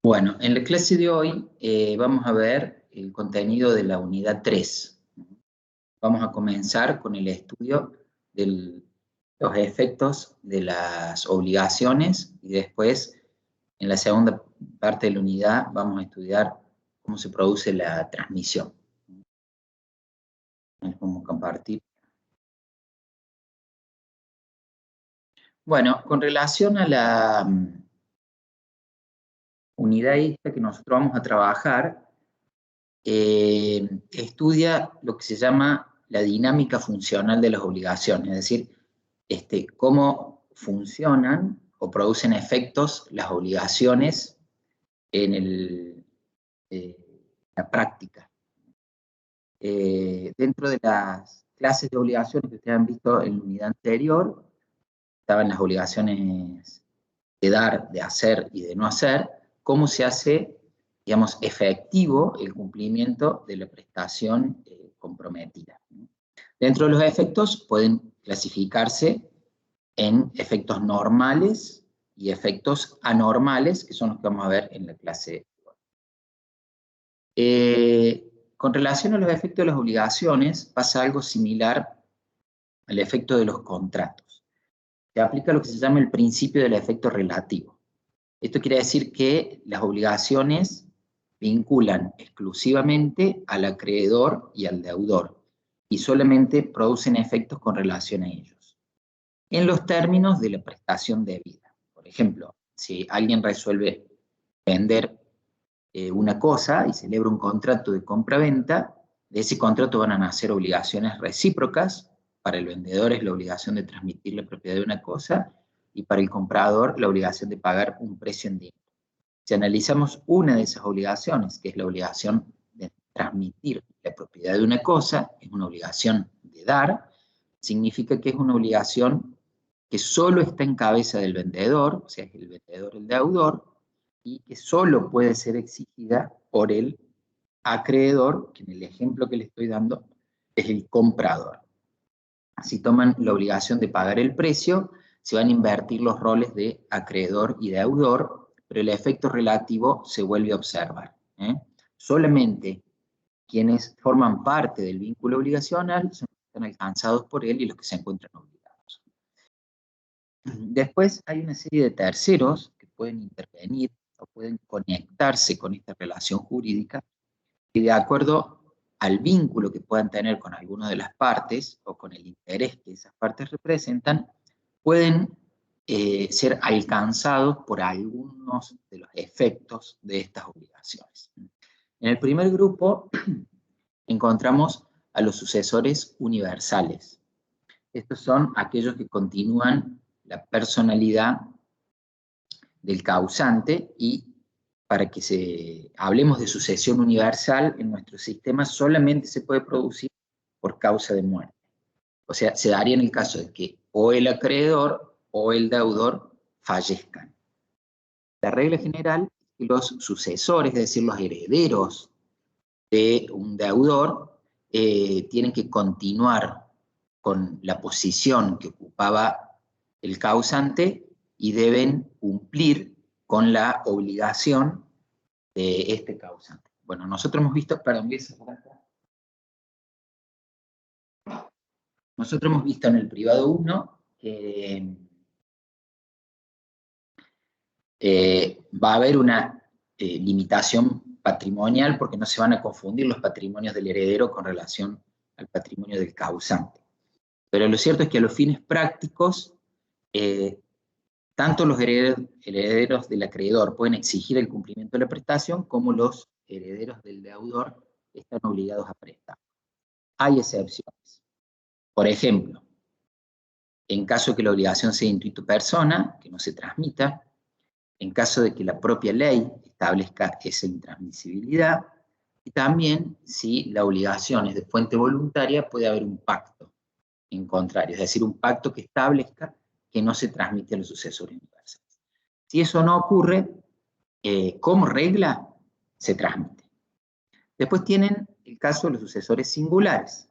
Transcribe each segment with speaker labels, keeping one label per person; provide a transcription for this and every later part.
Speaker 1: Bueno, en la clase de hoy vamos a ver el contenido de la unidad 3. Vamos a comenzar con el estudio de los efectos de las obligaciones y después, en la segunda parte de la unidad, vamos a estudiar cómo se produce la transmisión. Vamos a compartir. Bueno, con relación a la unidad esta que nosotros vamos a trabajar, estudia lo que se llama la dinámica funcional de las obligaciones, es decir, cómo funcionan o producen efectos las obligaciones en la práctica. Dentro de las clases de obligaciones que ustedes han visto en la unidad anterior, estaban las obligaciones de dar, de hacer y de no hacer, cómo se hace, digamos, efectivo el cumplimiento de la prestación comprometida. Dentro de los efectos pueden clasificarse en efectos normales y efectos anormales, que son los que vamos a ver en la clase. Con relación a los efectos de las obligaciones, pasa algo similar al efecto de los contratos. Se aplica lo que se llama el principio del efecto relativo. Esto quiere decir que las obligaciones vinculan exclusivamente al acreedor y al deudor, y solamente producen efectos con relación a ellos, en los términos de la prestación debida. Por ejemplo, si alguien resuelve vender una cosa y celebra un contrato de compra-venta, de ese contrato van a nacer obligaciones recíprocas. Para el vendedor es la obligación de transmitir la propiedad de una cosa, y para el comprador la obligación de pagar un precio en dinero. Si analizamos una de esas obligaciones, que es la obligación de transmitir la propiedad de una cosa, es una obligación de dar, significa que es una obligación que solo está en cabeza del vendedor, o sea, es el vendedor el deudor, y que solo puede ser exigida por el acreedor, que en el ejemplo que le estoy dando es el comprador. Si toman la obligación de pagar el precio, se van a invertir los roles de acreedor y deudor, pero el efecto relativo se vuelve a observar. Solamente quienes forman parte del vínculo obligacional son los que están alcanzados por él y los que se encuentran obligados. Después hay una serie de terceros que pueden intervenir o pueden conectarse con esta relación jurídica, y de acuerdo al vínculo que puedan tener con alguna de las partes o con el interés que esas partes representan, pueden ser alcanzados por algunos de los efectos de estas obligaciones. En el primer grupo encontramos a los sucesores universales. Estos son aquellos que continúan la personalidad del causante, y para que hablemos de sucesión universal en nuestro sistema solamente se puede producir por causa de muerte. O sea, se daría en el caso de que o el acreedor o el deudor fallezcan. La regla general es que los sucesores, es decir, los herederos de un deudor, tienen que continuar con la posición que ocupaba el causante y deben cumplir con la obligación de este causante. Bueno, nosotros hemos visto, nosotros hemos visto en el privado 1 que va a haber una limitación patrimonial, porque no se van a confundir los patrimonios del heredero con relación al patrimonio del causante. Pero lo cierto es que a los fines prácticos, tanto los herederos del acreedor pueden exigir el cumplimiento de la prestación, como los herederos del deudor están obligados a prestar. Hay excepciones. Por ejemplo, en caso de que la obligación sea intuito persona, que no se transmita, en caso de que la propia ley establezca esa intransmisibilidad, y también si la obligación es de fuente voluntaria, puede haber un pacto en contrario, es decir, un pacto que establezca que no se transmite a los sucesores universales. Si eso no ocurre, como regla, se transmite. Después tienen el caso de los sucesores singulares.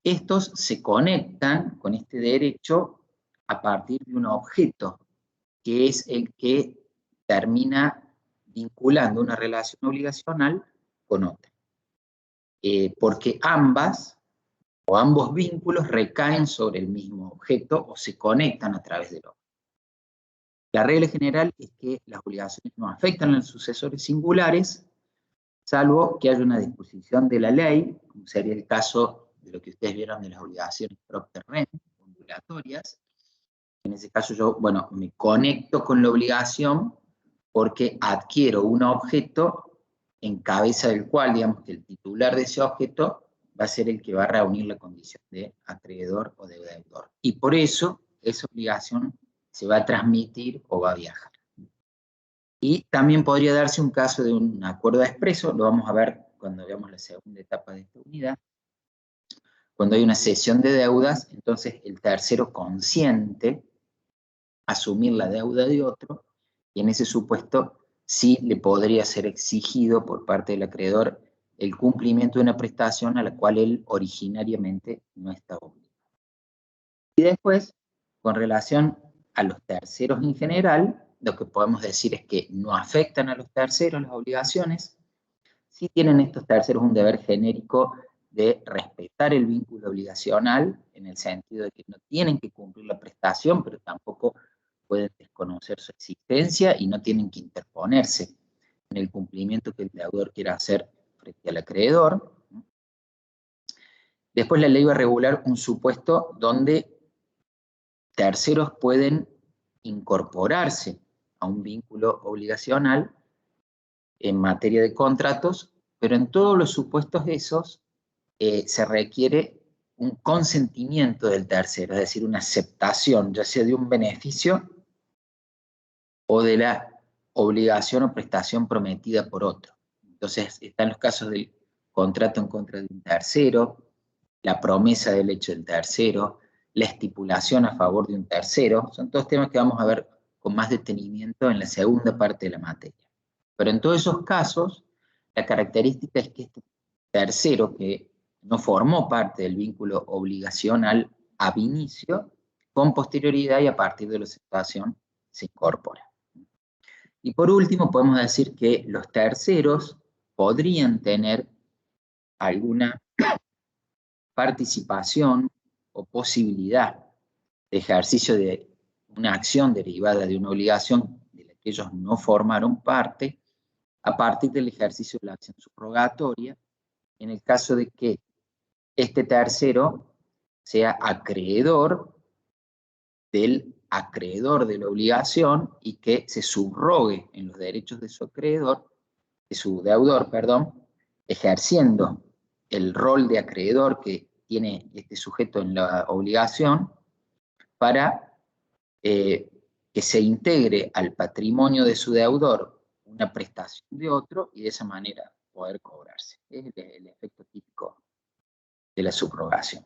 Speaker 1: Estos se conectan con este derecho a partir de un objeto, que es el que termina vinculando una relación obligacional con otra. Porque ambas o ambos vínculos recaen sobre el mismo objeto o se conectan a través del objeto. La regla general es que las obligaciones no afectan a los sucesores singulares, salvo que haya una disposición de la ley, como sería el caso de lo que ustedes vieron de las obligaciones Procter-Rent, ondulatorias. En ese caso yo, bueno, me conecto con la obligación porque adquiero un objeto en cabeza del cual, digamos, que el titular de ese objeto va a ser el que va a reunir la condición de acreedor o de deudor. Y por eso esa obligación se va a transmitir o va a viajar. Y también podría darse un caso de un acuerdo expreso, lo vamos a ver cuando veamos la segunda etapa de esta unidad. Cuando hay una cesión de deudas, entonces el tercero consiente asumir la deuda de otro, y en ese supuesto sí le podría ser exigido por parte del acreedor el cumplimiento de una prestación a la cual él originariamente no está obligado. Y después, con relación a los terceros en general, lo que podemos decir es que no afectan a los terceros las obligaciones, sí tienen estos terceros un deber genérico de respetar el vínculo obligacional, en el sentido de que no tienen que cumplir la prestación, pero tampoco pueden desconocer su existencia y no tienen que interponerse en el cumplimiento que el deudor quiera hacer frente al acreedor. Después la ley va a regular un supuesto donde terceros pueden incorporarse a un vínculo obligacional en materia de contratos, pero en todos los supuestos esos se requiere un consentimiento del tercero, es decir, una aceptación, ya sea de un beneficio o de la obligación o prestación prometida por otro. Entonces, están los casos del contrato en contra de un tercero, la promesa del hecho del tercero, la estipulación a favor de un tercero. Son todos temas que vamos a ver con más detenimiento en la segunda parte de la materia. Pero en todos esos casos, la característica es que este tercero, que no formó parte del vínculo obligacional ab inicio, con posterioridad y a partir de la aceptación se incorpora. Y por último, podemos decir que los terceros podrían tener alguna participación o posibilidad de ejercicio de una acción derivada de una obligación de la que ellos no formaron parte, a partir del ejercicio de la acción subrogatoria, en el caso de que este tercero sea acreedor del acreedor de la obligación y que se subrogue en los derechos de su acreedor, de su deudor, perdón, ejerciendo el rol de acreedor que tiene este sujeto en la obligación para que se integre al patrimonio de su deudor una prestación de otro y de esa manera poder cobrarse. Es el efecto típico de la subrogación.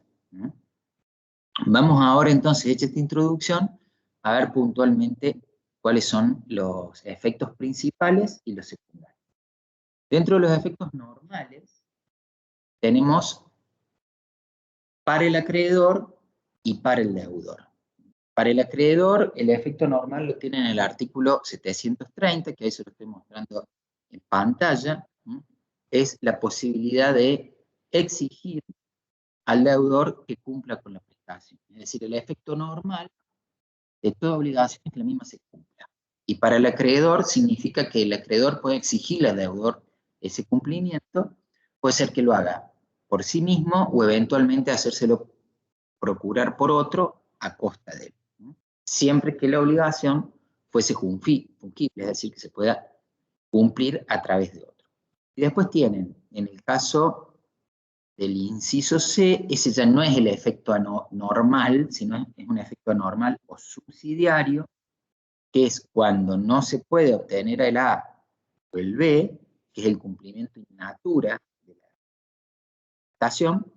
Speaker 1: Vamos ahora entonces, hecha esta introducción, a ver puntualmente cuáles son los efectos principales y los secundarios. Dentro de los efectos normales, tenemos para el acreedor y para el deudor. Para el acreedor, el efecto normal lo tiene en el artículo 730, que ahí se lo estoy mostrando en pantalla, es la posibilidad de exigir al deudor que cumpla con la prestación. Es decir, el efecto normal de toda obligación es que la misma se cumpla. Y para el acreedor significa que el acreedor puede exigirle al deudor ese cumplimiento, puede ser que lo haga por sí mismo o eventualmente hacérselo procurar por otro a costa de él. Siempre que la obligación fuese fungible, es decir, que se pueda cumplir a través de otro. Y después tienen, en el caso del inciso C, ese ya no es el efecto normal, sino es un efecto anormal o subsidiario, que es cuando no se puede obtener el A o el B, que es el cumplimiento in natura de la prestación,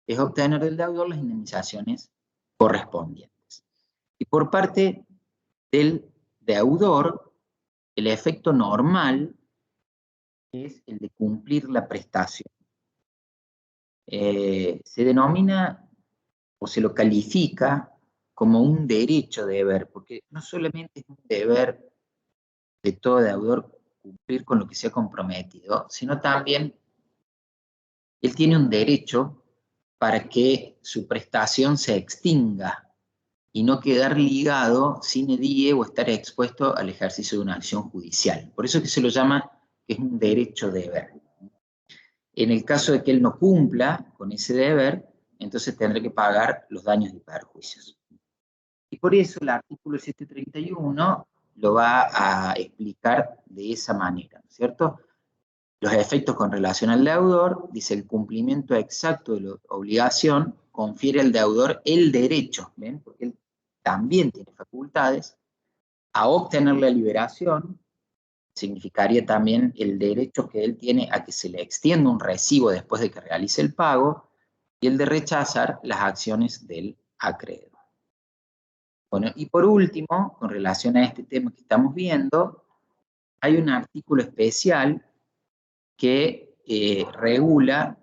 Speaker 1: es obtener del deudor las indemnizaciones correspondientes. Y por parte del deudor, el efecto normal es el de cumplir la prestación. Se denomina o se lo califica como un derecho deber, porque no solamente es un deber de todo deudor cumplir con lo que se ha comprometido, sino también él tiene un derecho para que su prestación se extinga y no quedar ligado sine die o estar expuesto al ejercicio de una acción judicial. Por eso es que se lo llama que es un derecho deber. En el caso de que él no cumpla con ese deber, entonces tendrá que pagar los daños y perjuicios. Y por eso el artículo 731 lo va a explicar de esa manera, ¿cierto? Los efectos con relación al deudor, dice el cumplimiento exacto de la obligación, confiere al deudor el derecho, ¿ven? Porque él también tiene facultades, a obtener la liberación, significaría también el derecho que él tiene a que se le extienda un recibo después de que realice el pago, y el de rechazar las acciones del acreedor. Bueno, y por último, con relación a este tema que estamos viendo, hay un artículo especial que regula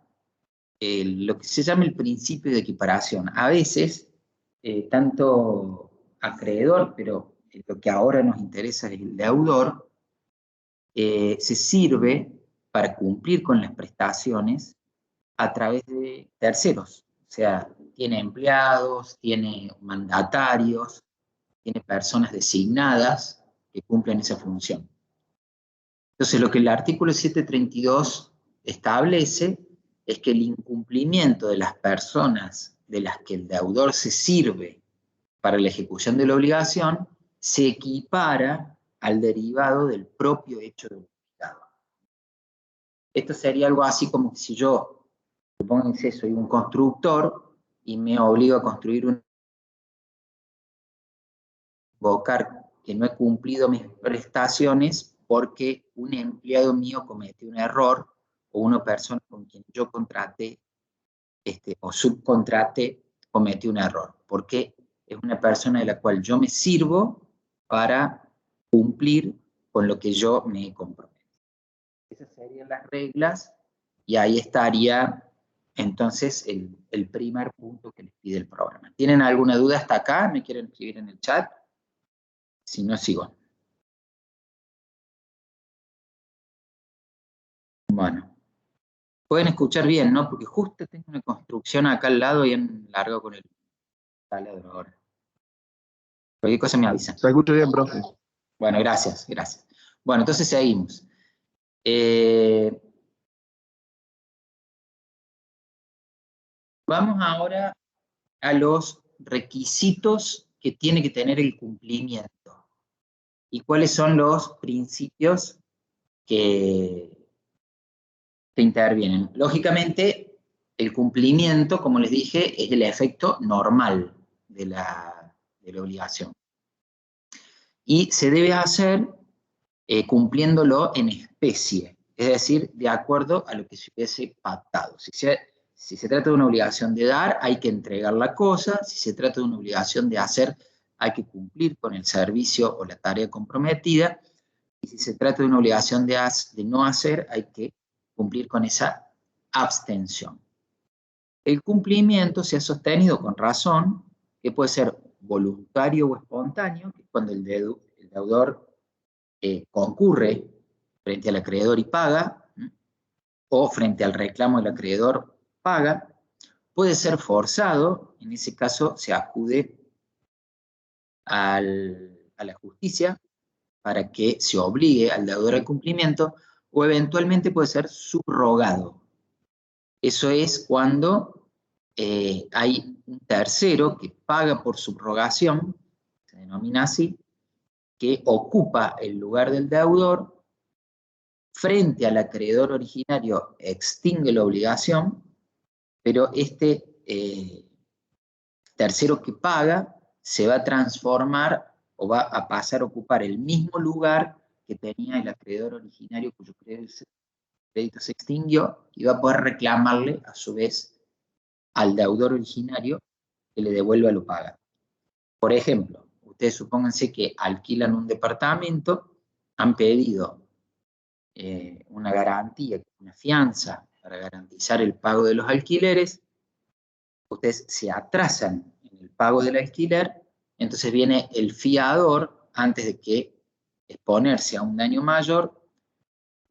Speaker 1: lo que se llama el principio de equiparación. A veces, tanto acreedor, pero lo que ahora nos interesa es el deudor, se sirve para cumplir con las prestaciones a través de terceros. O sea, tiene empleados, tiene mandatarios, tiene personas designadas que cumplen esa función. Entonces, lo que el artículo 732 establece es que el incumplimiento de las personas de las que el deudor se sirve para la ejecución de la obligación se equipara al derivado del propio hecho del obligado. Esto sería algo así como si yo, supónganse, soy un constructor y me obligo a construir un invocar que no he cumplido mis prestaciones porque un empleado mío cometió un error o una persona con quien yo contraté o subcontrate cometió un error, porque es una persona de la cual yo me sirvo para cumplir con lo que yo me he comprometido. Esas serían las reglas y ahí estaría entonces el primer punto que les pide el programa. ¿Tienen alguna duda hasta acá? ¿Me quieren escribir en el chat? Si no, sigo. Bueno, pueden escuchar bien, ¿no? Porque justo tengo una construcción acá al lado y han largado con el taladro ahora. Cualquier cosa me avisan.
Speaker 2: Se escucha bien, profe.
Speaker 1: Bueno, gracias, gracias. Bueno, entonces seguimos. Vamos ahora a los requisitos que tiene que tener el cumplimiento. ¿Y cuáles son los principios que intervienen? Lógicamente, el cumplimiento, como les dije, es el efecto normal de la obligación. Y se debe hacer cumpliéndolo en especie, es decir, de acuerdo a lo que se hubiese pactado. Si se trata de una obligación de dar, hay que entregar la cosa. Si se trata de una obligación de hacer, hay que cumplir con el servicio o la tarea comprometida. Y si se trata de una obligación de no hacer, hay que cumplir con esa abstención. El cumplimiento se ha sostenido con razón, que puede ser voluntario o espontáneo, que es cuando el deudor concurre frente al acreedor y paga, o frente al reclamo del acreedor paga. Puede ser forzado, en ese caso se acude a la justicia para que se obligue al deudor al cumplimiento, o eventualmente puede ser subrogado. Eso es cuando hay un tercero que paga por subrogación, se denomina así, que ocupa el lugar del deudor, frente al acreedor originario extingue la obligación, pero este tercero que paga se va a transformar o va a pasar a ocupar el mismo lugar que tenía el acreedor originario cuyo crédito se extinguió, y va a poder reclamarle a su vez al deudor originario que le devuelva lo pagado. Por ejemplo, ustedes supónganse que alquilan un departamento, han pedido una garantía, una fianza para garantizar el pago de los alquileres, ustedes se atrasan en el pago del alquiler, entonces viene el fiador, antes de que exponerse a un daño mayor,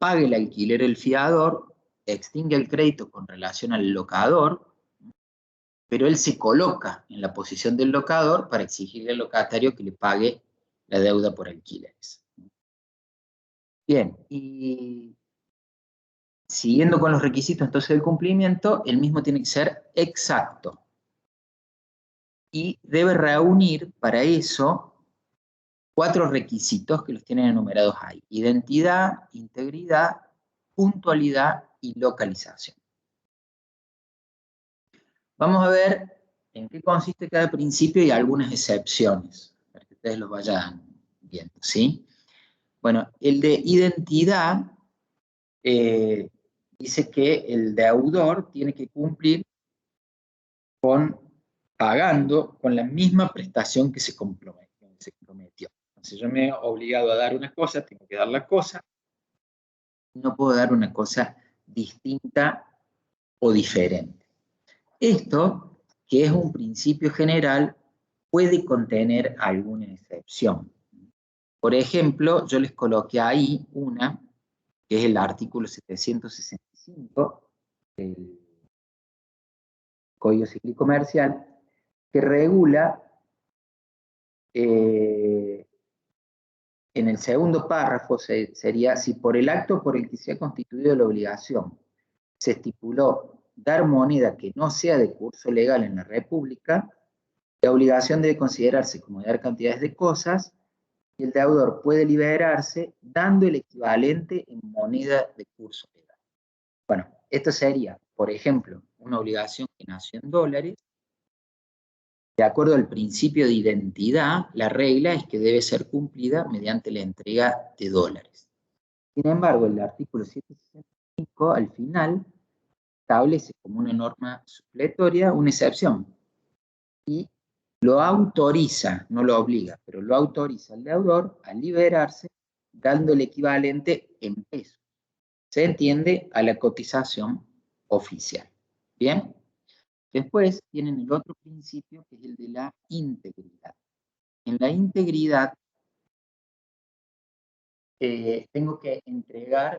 Speaker 1: pague el alquiler el fiador, extingue el crédito con relación al locador, pero él se coloca en la posición del locador para exigirle al locatario que le pague la deuda por alquileres. Bien, y siguiendo con los requisitos entonces del cumplimiento, el mismo tiene que ser exacto. Y debe reunir para eso 4 requisitos que los tienen enumerados ahí: identidad, integridad, puntualidad y localización. Vamos a ver en qué consiste cada principio y algunas excepciones, para que ustedes los vayan viendo, ¿sí? Bueno, el de identidad dice que el deudor tiene que cumplir pagando con la misma prestación que se comprometió. Entonces yo me he obligado a dar una cosa, tengo que dar la cosa, no puedo dar una cosa distinta o diferente. Esto, que es un principio general, puede contener alguna excepción. Por ejemplo, yo les coloqué ahí una, que es el artículo 765 del Código Civil Comercial, que regula en el segundo párrafo, sería: si por el acto por el que se ha constituido la obligación se estipuló dar moneda que no sea de curso legal en la República, la obligación debe considerarse como dar cantidades de cosas y el deudor puede liberarse dando el equivalente en moneda de curso legal. Bueno, esto sería, por ejemplo, una obligación que nació en dólares. De acuerdo al principio de identidad, la regla es que debe ser cumplida mediante la entrega de dólares. Sin embargo, el artículo 765 al final establece como una norma supletoria una excepción y lo autoriza, no lo obliga, pero lo autoriza al deudor a liberarse dando el equivalente en pesos. Se entiende a la cotización oficial. ¿Bien? Después tienen el otro principio, que es el de la integridad. En la integridad tengo que entregar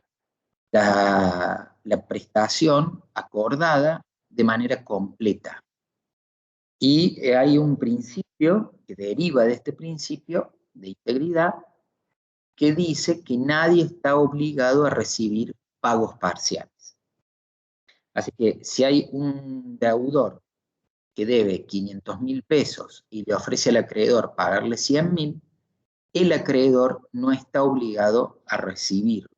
Speaker 1: la prestación acordada de manera completa. Y hay un principio que deriva de este principio de integridad que dice que nadie está obligado a recibir pagos parciales. Así que si hay un deudor que debe 500.000 pesos y le ofrece al acreedor pagarle 100.000, el acreedor no está obligado a recibirlos.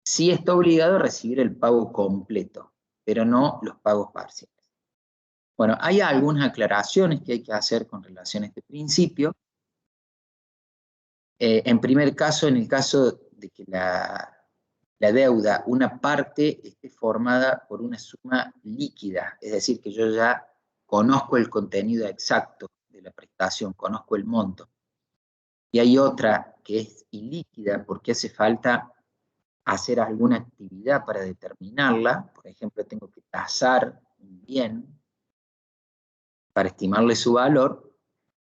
Speaker 1: Sí está obligado a recibir el pago completo, pero no los pagos parciales. Bueno, hay algunas aclaraciones que hay que hacer con relación a este principio. En primer caso, en el caso de que la deuda, una parte esté formada por una suma líquida, es decir, que yo ya conozco el contenido exacto de la prestación, conozco el monto. Y hay otra que es ilíquida porque hace falta hacer alguna actividad para determinarla. Por ejemplo, tengo que tasar un bien para estimarle su valor.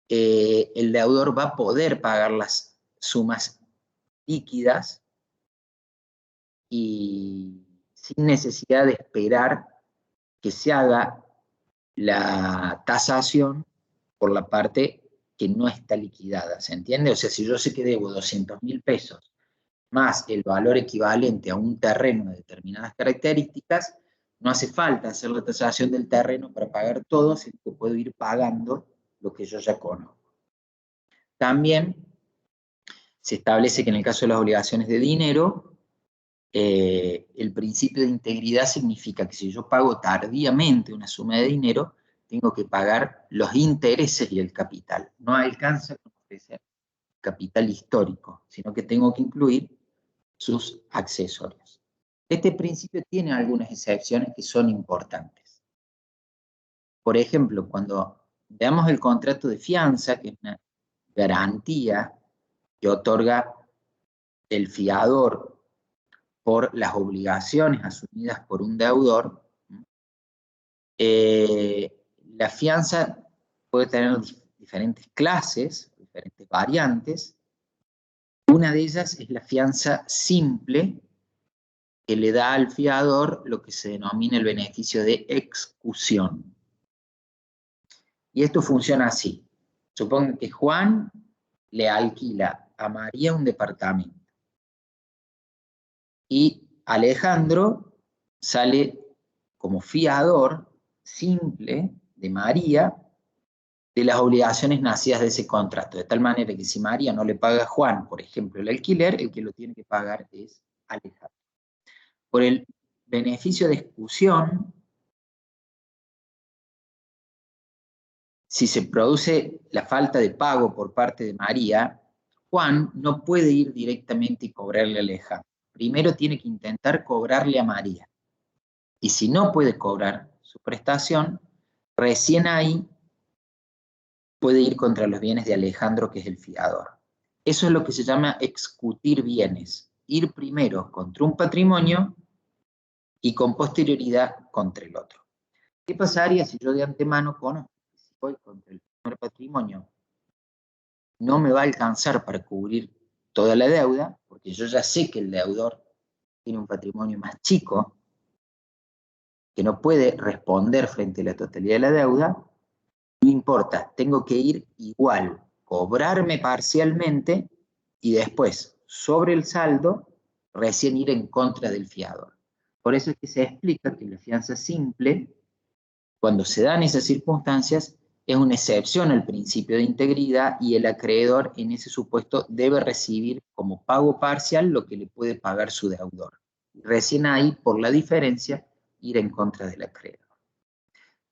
Speaker 1: El deudor va a poder pagar las sumas líquidas y sin necesidad de esperar que se haga la tasación por la parte que no está liquidada, ¿se entiende? O sea, si yo sé que debo 200.000 pesos más el valor equivalente a un terreno de determinadas características, no hace falta hacer la tasación del terreno para pagar todo, sino que puedo ir pagando lo que yo ya conozco. También se establece que en el caso de las obligaciones de dinero, el principio de integridad significa que si yo pago tardíamente una suma de dinero, tengo que pagar los intereses y el capital. No alcanza con ofrecer capital histórico, sino que tengo que incluir sus accesorios. Este principio tiene algunas excepciones que son importantes. Por ejemplo, cuando veamos el contrato de fianza, que es una garantía que otorga el fiador por las obligaciones asumidas por un deudor, la fianza puede tener diferentes clases, diferentes variantes. Una de ellas es la fianza simple, que le da al fiador lo que se denomina el beneficio de excusión. Y esto funciona así. Supongan que Juan le alquila a María un departamento. Y Alejandro sale como fiador simple de María de las obligaciones nacidas de ese contrato, de tal manera que si María no le paga a Juan, por ejemplo, el alquiler, el que lo tiene que pagar es Alejandro. Por el beneficio de excusión, si se produce la falta de pago por parte de María, Juan no puede ir directamente y cobrarle a Alejandro. Primero tiene que intentar cobrarle a María. Y si no puede cobrar su prestación, recién ahí puede ir contra los bienes de Alejandro, que es el fiador. Eso es lo que se llama excutir bienes. Ir primero contra un patrimonio y con posterioridad contra el otro. ¿Qué pasaría si yo de antemano conozco que si voy contra el primer patrimonio no me va a alcanzar para cubrir toda la deuda, porque yo ya sé que el deudor tiene un patrimonio más chico, que no puede responder frente a la totalidad de la deuda? No importa, tengo que ir igual, cobrarme parcialmente y después, sobre el saldo, recién ir en contra del fiador. Por eso es que se explica que la fianza simple, cuando se dan esas circunstancias, es una excepción al principio de integridad y el acreedor en ese supuesto debe recibir como pago parcial lo que le puede pagar su deudor. Recién ahí, por la diferencia, ir en contra del acreedor.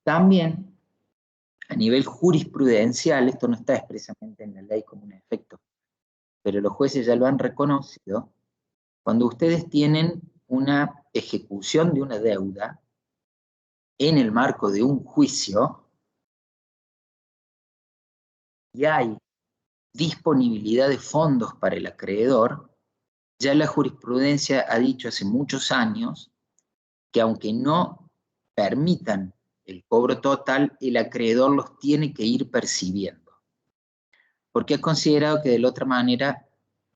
Speaker 1: También, a nivel jurisprudencial, esto no está expresamente en la ley como un efecto, pero los jueces ya lo han reconocido, cuando ustedes tienen una ejecución de una deuda en el marco de un juicio y hay disponibilidad de fondos para el acreedor, ya la jurisprudencia ha dicho hace muchos años que aunque no permitan el cobro total, el acreedor los tiene que ir percibiendo, porque ha considerado que de la otra manera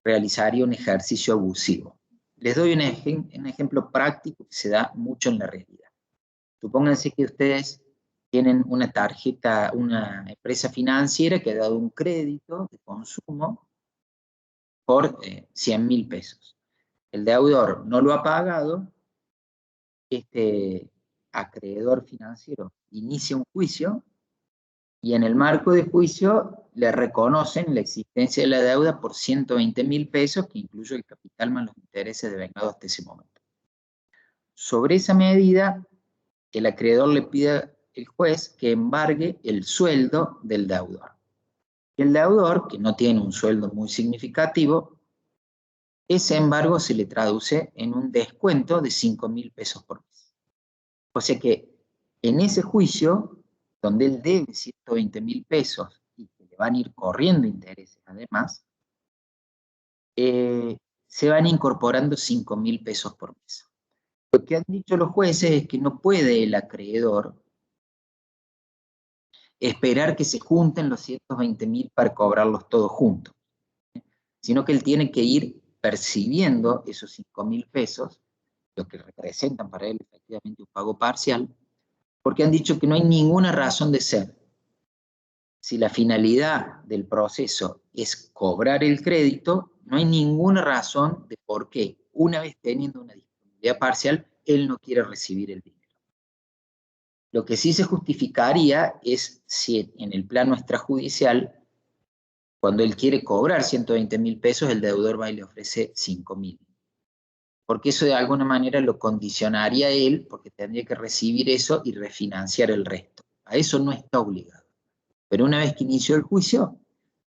Speaker 1: realizaría un ejercicio abusivo. Les doy un ejemplo práctico que se da mucho en la realidad. Supónganse que ustedes tienen una tarjeta, una empresa financiera que ha dado un crédito de consumo por 100.000 pesos. El deudor no lo ha pagado, este acreedor financiero inicia un juicio y en el marco de juicio le reconocen la existencia de la deuda por 120.000 pesos, que incluye el capital más los intereses devengados hasta ese momento. Sobre esa medida, el acreedor le pide al juez que embargue el sueldo del deudor. El deudor, que no tiene un sueldo muy significativo, ese embargo se le traduce en un descuento de 5.000 pesos por mes. O sea que en ese juicio, donde él debe 120.000 pesos y que le van a ir corriendo intereses además, se van incorporando 5.000 pesos por mes. Lo que han dicho los jueces es que no puede el acreedor esperar que se junten los 120.000 para cobrarlos todos juntos, sino que él tiene que ir percibiendo esos 5.000 pesos, lo que representan para él efectivamente un pago parcial, porque han dicho que no hay ninguna razón de ser. Si la finalidad del proceso es cobrar el crédito, no hay ninguna razón de por qué, una vez teniendo una disponibilidad parcial, él no quiere recibir el dinero. Lo que sí se justificaría es si en el plano extrajudicial, cuando él quiere cobrar 120.000 pesos, el deudor va y le ofrece 5.000. Porque eso de alguna manera lo condicionaría a él, porque tendría que recibir eso y refinanciar el resto. A eso no está obligado. Pero una vez que inició el juicio,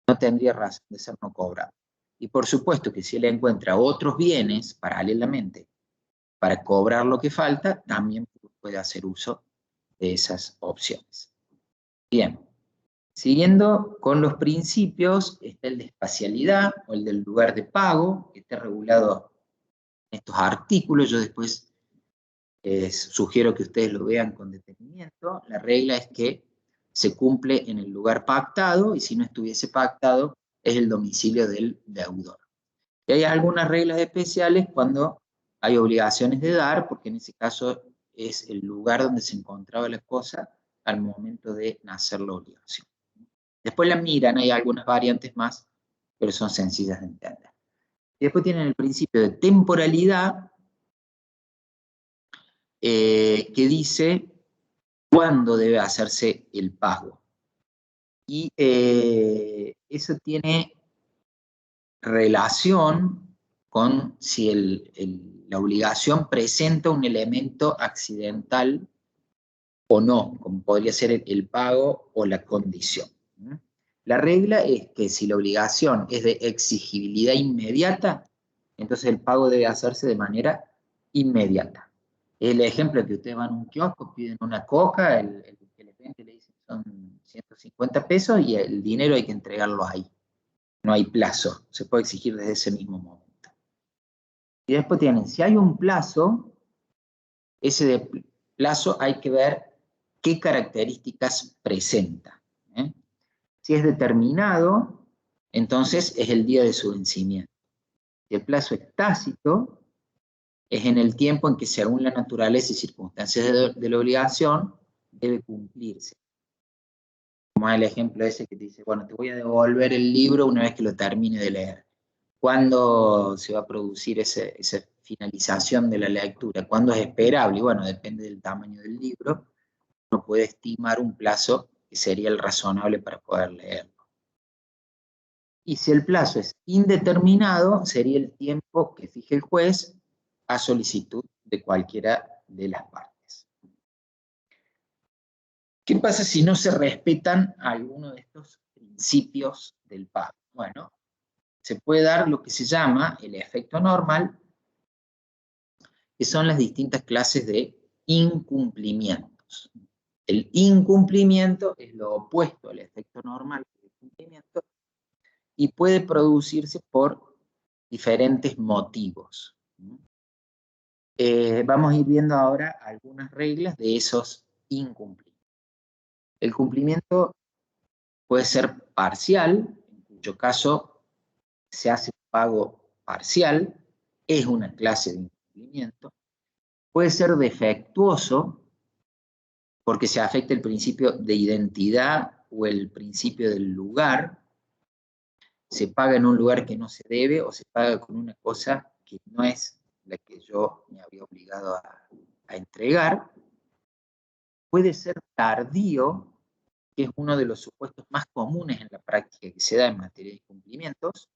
Speaker 1: no tendría razón de ser no cobrado. Y por supuesto que si él encuentra otros bienes paralelamente para cobrar lo que falta, también puede hacer uso de esas opciones. Bien, siguiendo con los principios, está el de espacialidad o el del lugar de pago, que está regulado en estos artículos. Yo después sugiero que ustedes lo vean con detenimiento. La regla es que se cumple en el lugar pactado y si no estuviese pactado es el domicilio del deudor. Y hay algunas reglas especiales cuando Hay obligaciones de dar, porque en ese caso es el lugar donde se encontraba la cosa al momento de nacer la obligación. Después la miran, hay algunas variantes más, pero son sencillas de entender. Y después tienen el principio de temporalidad, que dice cuándo debe hacerse el pago. Y eso tiene relación con si la obligación presenta un elemento accidental o no, como podría ser el pago o la condición. La regla es que si la obligación es de exigibilidad inmediata, entonces el pago debe hacerse de manera inmediata. El ejemplo es que ustedes van a un kiosco, piden una coca, el gerente le dice son 150 pesos y el dinero hay que entregarlo ahí. No hay plazo, se puede exigir desde ese mismo momento. Y después tienen, si hay un plazo, ese de plazo hay que ver qué características presenta. Si es determinado, entonces es el día de su vencimiento. Si el plazo es tácito, es en el tiempo en que, según la naturaleza y circunstancias de la obligación, debe cumplirse. Como el ejemplo ese que te dice, bueno, te voy a devolver el libro una vez que lo termine de leer. ¿Cuándo se va a producir esa finalización de la lectura? ¿Cuándo es esperable? Y bueno, depende del tamaño del libro. Uno puede estimar un plazo que sería el razonable para poder leerlo. Y si el plazo es indeterminado, sería el tiempo que fije el juez a solicitud de cualquiera de las partes. ¿Qué pasa si no se respetan alguno de estos principios del pago? Bueno, se puede dar lo que se llama el efecto normal, que son las distintas clases de incumplimientos. El incumplimiento es lo opuesto al efecto normal del cumplimiento y puede producirse por diferentes motivos. Vamos a ir viendo ahora algunas reglas de esos incumplimientos. El cumplimiento puede ser parcial, en cuyo caso se hace un pago parcial, es una clase de incumplimiento. Puede ser defectuoso, porque se afecta el principio de identidad o el principio del lugar. Se paga en un lugar que no se debe o se paga con una cosa que no es la que yo me había obligado a entregar. Puede ser tardío, que es uno de los supuestos más comunes en la práctica que se da en materia de incumplimientos,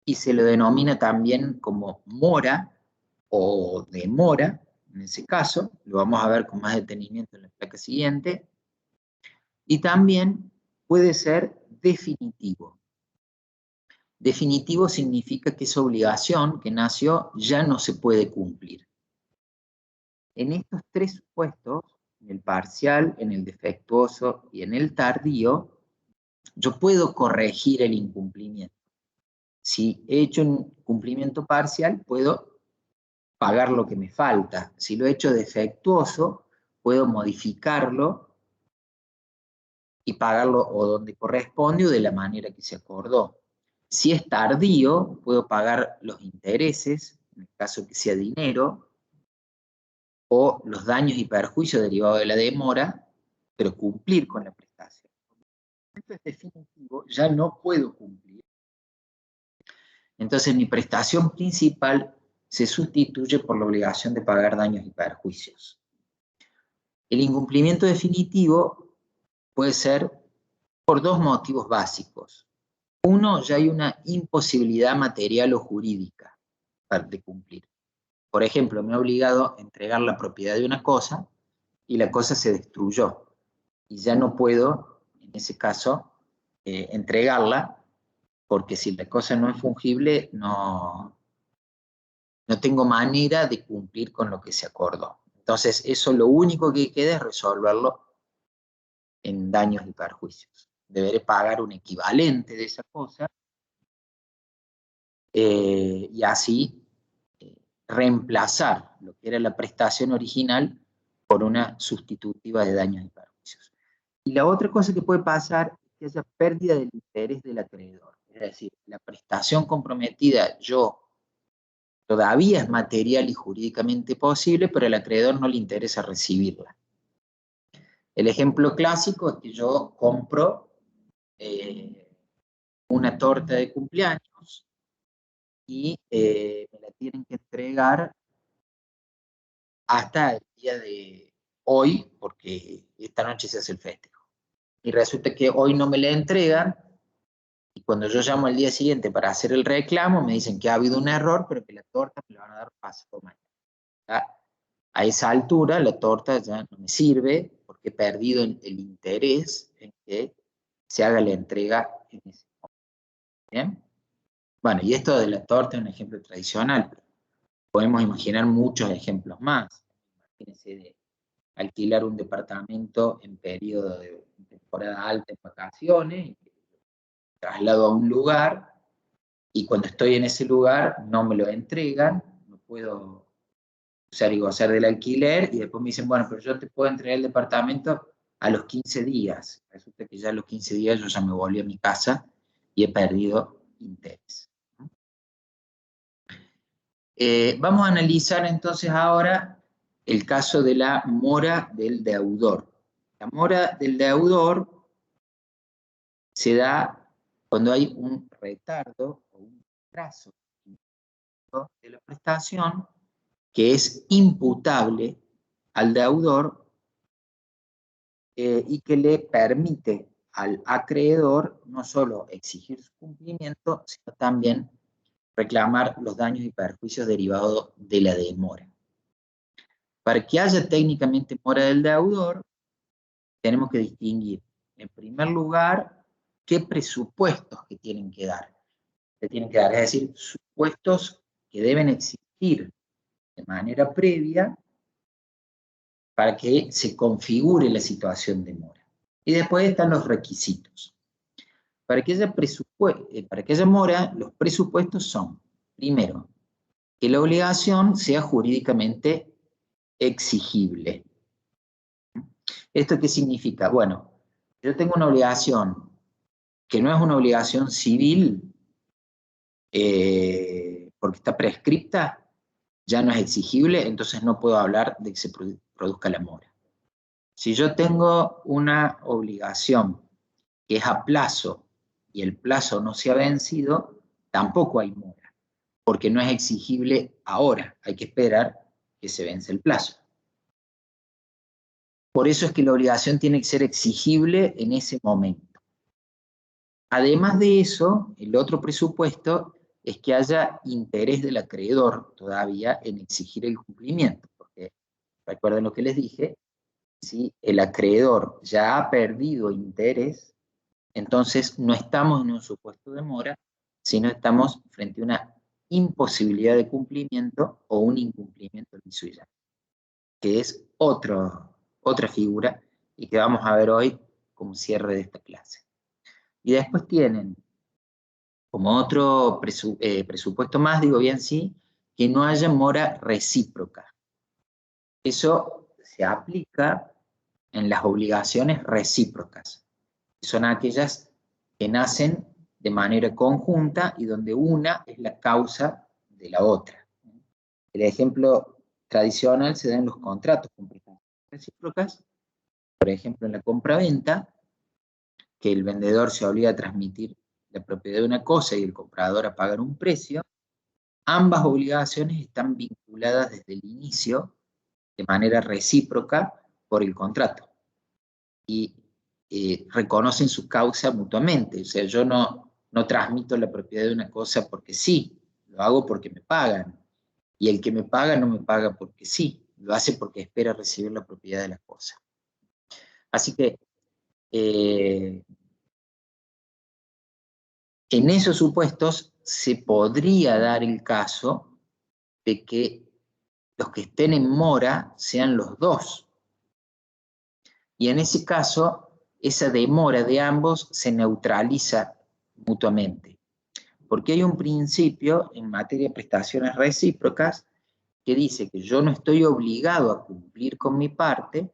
Speaker 1: y se lo denomina también como mora o demora, en ese caso, lo vamos a ver con más detenimiento en la placa siguiente, y también puede ser definitivo. Definitivo significa que esa obligación que nació ya no se puede cumplir. En estos tres supuestos, en el parcial, en el defectuoso y en el tardío, yo puedo corregir el incumplimiento. Si he hecho un cumplimiento parcial, puedo pagar lo que me falta. Si lo he hecho defectuoso, puedo modificarlo y pagarlo o donde corresponde o de la manera que se acordó. Si es tardío, puedo pagar los intereses, en el caso que sea dinero, o los daños y perjuicios derivados de la demora, pero cumplir con la prestación. Esto es definitivo, ya no puedo cumplir. Entonces mi prestación principal se sustituye por la obligación de pagar daños y perjuicios. El incumplimiento definitivo puede ser por dos motivos básicos. Uno, ya hay una imposibilidad material o jurídica de cumplir. Por ejemplo, me he obligado a entregar la propiedad de una cosa y la cosa se destruyó. Y ya no puedo, en ese caso, entregarla, porque si la cosa no es fungible, no tengo manera de cumplir con lo que se acordó. Entonces, eso lo único que queda es resolverlo en daños y perjuicios. Deberé pagar un equivalente de esa cosa y así reemplazar lo que era la prestación original por una sustitutiva de daños y perjuicios. Y la otra cosa que puede pasar es que haya pérdida del interés del acreedor. Es Es decir, la prestación comprometida todavía es material y jurídicamente posible, pero al acreedor no le interesa recibirla. El ejemplo clásico es que yo compro una torta de cumpleaños y me la tienen que entregar hasta el día de hoy, porque esta noche se hace el festejo. Y resulta que hoy no me la entregan, y cuando yo llamo al día siguiente para hacer el reclamo, me dicen que ha habido un error, pero que la torta me la van a dar pasado mañana. A esa altura la torta ya no me sirve, porque he perdido el interés en que se haga la entrega en ese momento. ¿Bien? Bueno, y esto de la torta es un ejemplo tradicional, pero podemos imaginar muchos ejemplos más. Imagínense de alquilar un departamento en periodo de temporada alta en vacaciones, traslado a un lugar, y cuando estoy en ese lugar no me lo entregan, no puedo usar y gozar del alquiler, y después me dicen, bueno, pero yo te puedo entregar el departamento a los 15 días. Resulta que ya a los 15 días yo ya me volví a mi casa y he perdido interés. Vamos a analizar entonces ahora el caso de la mora del deudor. La mora del deudor se da cuando hay un retardo o un retraso de la prestación que es imputable al deudor y que le permite al acreedor no solo exigir su cumplimiento, sino también reclamar los daños y perjuicios derivados de la demora. Para que haya técnicamente mora del deudor, tenemos que distinguir, en primer lugar, qué presupuestos que tienen que dar. Se tienen que dar, es decir, supuestos que deben existir de manera previa para que se configure la situación de mora. Y después están los requisitos. Para que haya mora, los presupuestos son, primero, que la obligación sea jurídicamente exigible. ¿Esto qué significa? Bueno, yo tengo una obligación que no es una obligación civil, porque está prescripta, ya no es exigible, entonces no puedo hablar de que se produzca la mora. Si yo tengo una obligación que es a plazo y el plazo no se ha vencido, tampoco hay mora, porque no es exigible ahora, hay que esperar que se vence el plazo. Por eso es que la obligación tiene que ser exigible en ese momento. Además de eso, el otro presupuesto es que haya interés del acreedor todavía en exigir el cumplimiento, porque recuerden lo que les dije, si el acreedor ya ha perdido interés, entonces no estamos en un supuesto de mora, sino estamos frente a una imposibilidad de cumplimiento o un incumplimiento liso y llano, que es otra figura y que vamos a ver hoy como cierre de esta clase. Y después tienen como otro presupuesto más, digo bien sí, que no haya mora recíproca. Eso se aplica en las obligaciones recíprocas, que son aquellas que nacen de manera conjunta y donde una es la causa de la otra. El ejemplo tradicional se da en los contratos con prestaciones recíprocas, por ejemplo en la compraventa, que el vendedor se obliga a transmitir la propiedad de una cosa y el comprador a pagar un precio. Ambas obligaciones están vinculadas desde el inicio de manera recíproca por el contrato y reconocen su causa mutuamente. O sea, yo no transmito la propiedad de una cosa porque sí, lo hago porque me pagan. Y el que me paga no me paga porque sí, lo hace porque espera recibir la propiedad de la cosa. Así que en esos supuestos se podría dar el caso de que los que estén en mora sean los dos. Y en ese caso, esa demora de ambos se neutraliza mutuamente. Porque hay un principio en materia de prestaciones recíprocas que dice que yo no estoy obligado a cumplir con mi parte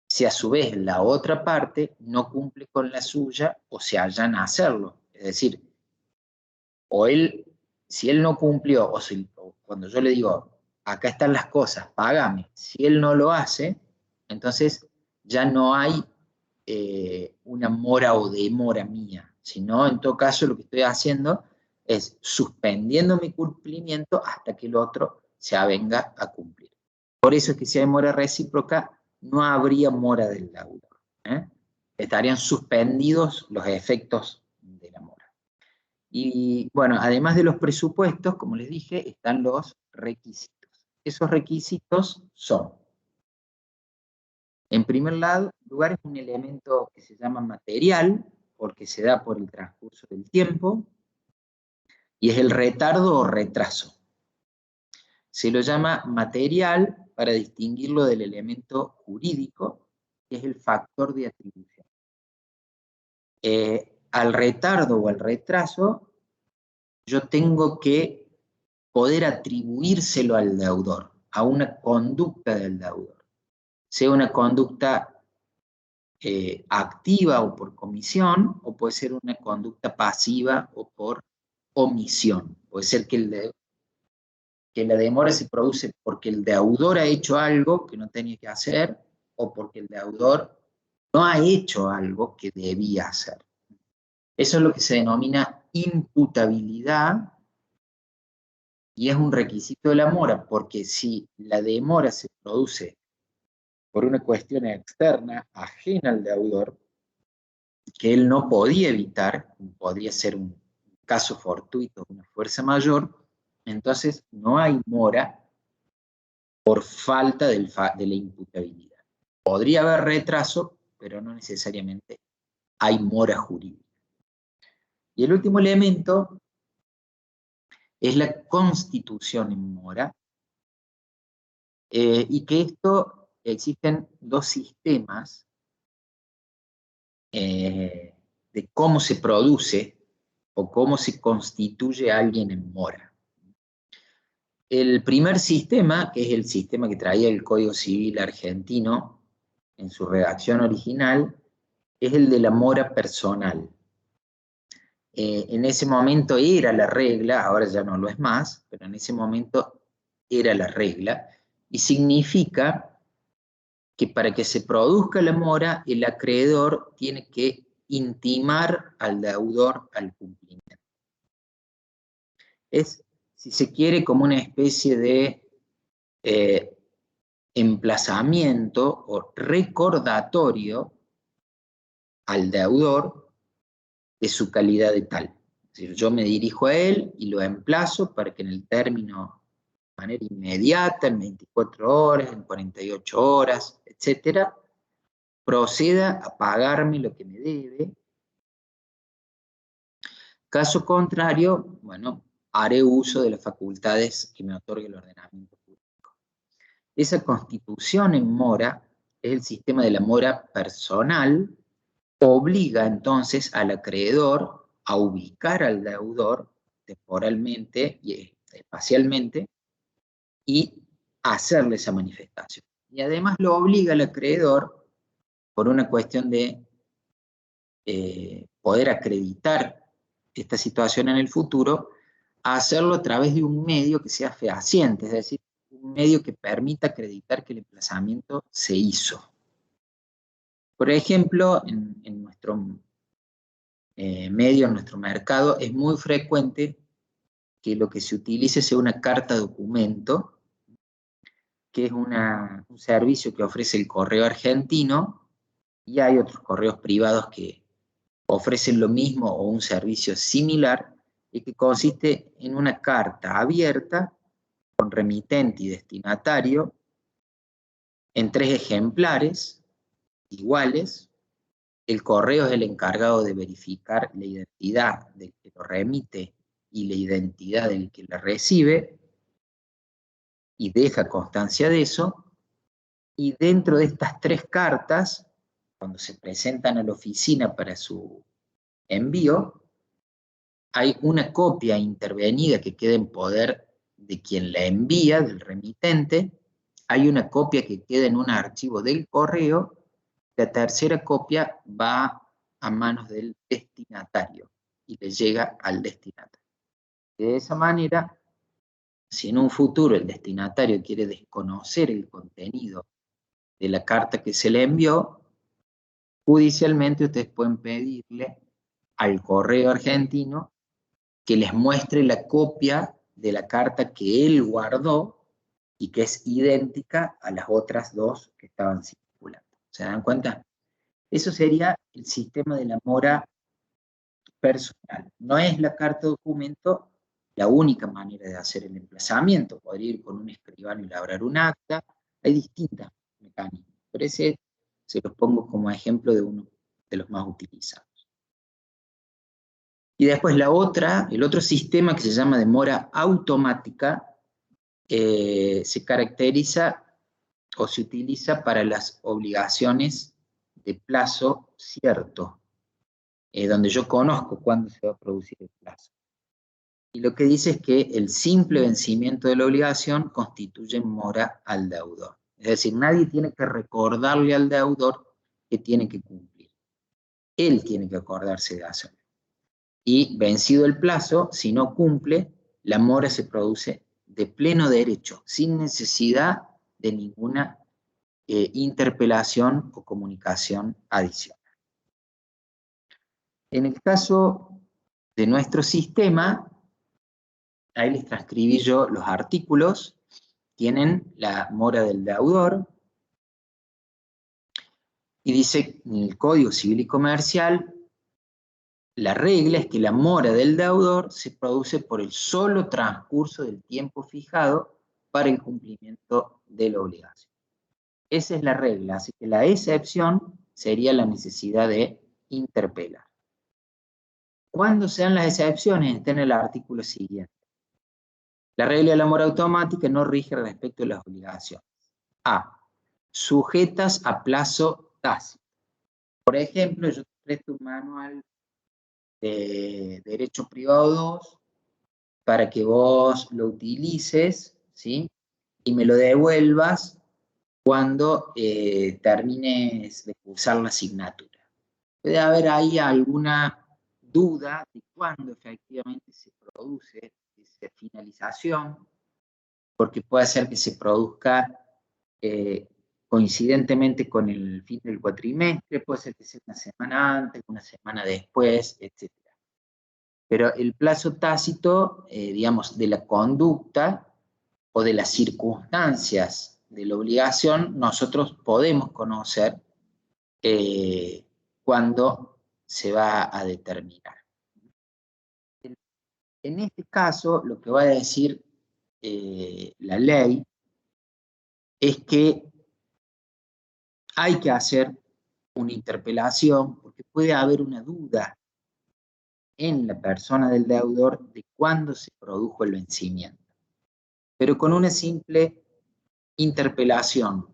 Speaker 1: si a su vez la otra parte no cumple con la suya o se hallan a hacerlo. Es decir, o él, si él no cumplió, o cuando yo le digo, acá están las cosas, págame, si él no lo hace, entonces ya no hay una mora o demora mía, sino en todo caso lo que estoy haciendo es suspendiendo mi cumplimiento hasta que el otro se avenga a cumplir. Por eso es que si hay mora recíproca, no habría mora del deudor. Estarían suspendidos los efectos de la mora. Y bueno, además de los presupuestos, como les dije, están los requisitos. Esos requisitos son, en primer lugar, es un elemento que se llama material, porque se da por el transcurso del tiempo, y es el retardo o retraso. Se lo llama material para distinguirlo del elemento jurídico, que es el factor de atribución. Al retardo o al retraso, yo tengo que poder atribuírselo al deudor, a una conducta del deudor. Sea una conducta activa o por comisión, o puede ser una conducta pasiva o por omisión. Puede ser que la demora se produce porque el deudor ha hecho algo que no tenía que hacer, o porque el deudor no ha hecho algo que debía hacer. Eso es lo que se denomina imputabilidad, y es un requisito de la mora, porque si la demora se produce por una cuestión externa, ajena al deudor, que él no podía evitar, podría ser un caso fortuito, una fuerza mayor, entonces no hay mora por falta de la imputabilidad. Podría haber retraso, pero no necesariamente hay mora jurídica. Y el último elemento es la constitución en mora, y que esto existen dos sistemas de cómo se produce o cómo se constituye alguien en mora. El primer sistema, que es el sistema que traía el Código Civil argentino en su redacción original, es el de la mora personal. En ese momento era la regla, ahora ya no lo es más, pero en ese momento era la regla, y significa que para que se produzca la mora, el acreedor tiene que intimar al deudor al cumplimiento. Es, si se quiere, como una especie de emplazamiento o recordatorio al deudor de su calidad de tal. Es decir, yo me dirijo a él y lo emplazo para que en el término, de manera inmediata, en 24 horas, en 48 horas, etcétera, proceda a pagarme lo que me debe. Caso contrario, bueno, haré uso de las facultades que me otorgue el ordenamiento público. Esa constitución en mora es el sistema de la mora personal, obliga entonces al acreedor a ubicar al deudor temporalmente y espacialmente y hacerle esa manifestación. Y además lo obliga al acreedor, por una cuestión de poder acreditar esta situación en el futuro, a hacerlo a través de un medio que sea fehaciente, es decir, un medio que permita acreditar que el emplazamiento se hizo. Por ejemplo, en nuestro medio, en nuestro mercado, es muy frecuente que lo que se utilice sea una carta documento, que es un servicio que ofrece el correo argentino, y hay otros correos privados que ofrecen lo mismo o un servicio similar, y que consiste en una carta abierta con remitente y destinatario en 3 ejemplares iguales. El correo es el encargado de verificar la identidad del que lo remite y la identidad del que la recibe, y deja constancia de eso. Y dentro de estas 3 cartas, cuando se presentan a la oficina para su envío, hay una copia intervenida que queda en poder de quien la envía, del remitente, hay una copia que queda en un archivo del correo, la tercera copia va a manos del destinatario y le llega al destinatario. De esa manera, si en un futuro el destinatario quiere desconocer el contenido de la carta que se le envió, judicialmente ustedes pueden pedirle al correo argentino que les muestre la copia de la carta que él guardó y que es idéntica a las otras dos que estaban circulando. ¿Se dan cuenta? Eso sería el sistema de la mora personal. No es la carta documento la única manera de hacer el emplazamiento. Podría ir con un escribano y labrar un acta. Hay distintas mecanismos, pero ese se los pongo como ejemplo de uno de los más utilizados. Y después el otro sistema que se llama de mora automática, se caracteriza o se utiliza para las obligaciones de plazo cierto, donde yo conozco cuándo se va a producir el plazo. Y lo que dice es que el simple vencimiento de la obligación constituye mora al deudor. Es decir, nadie tiene que recordarle al deudor que tiene que cumplir. Él tiene que acordarse de hacerlo. Y vencido el plazo, si no cumple, la mora se produce de pleno derecho, sin necesidad de ninguna interpelación o comunicación adicional. En el caso de nuestro sistema, ahí les transcribí yo los artículos, tienen la mora del deudor, y dice en el Código Civil y Comercial, la regla es que la mora del deudor se produce por el solo transcurso del tiempo fijado para el cumplimiento de la obligación. Esa es la regla, así que la excepción sería la necesidad de interpelar. ¿Cuándo sean las excepciones? Está en el artículo siguiente. La regla de la mora automática no rige respecto a las obligaciones. A. Sujetas a plazo tácito. Por ejemplo, yo te presto un manual de Derecho Privado 2 para que vos lo utilices, ¿sí? Y me lo devuelvas cuando termines de cursar la asignatura. Puede haber ahí alguna duda de cuándo efectivamente se produce esa finalización, porque puede ser que se produzca coincidentemente con el fin del cuatrimestre, puede ser que sea una semana antes, una semana después, etc. Pero el plazo tácito, digamos, de la conducta o de las circunstancias de la obligación, nosotros podemos conocer cuándo se va a determinar. En este caso, lo que va a decir la ley es que hay que hacer una interpelación porque puede haber una duda en la persona del deudor de cuándo se produjo el vencimiento. Pero con una simple interpelación,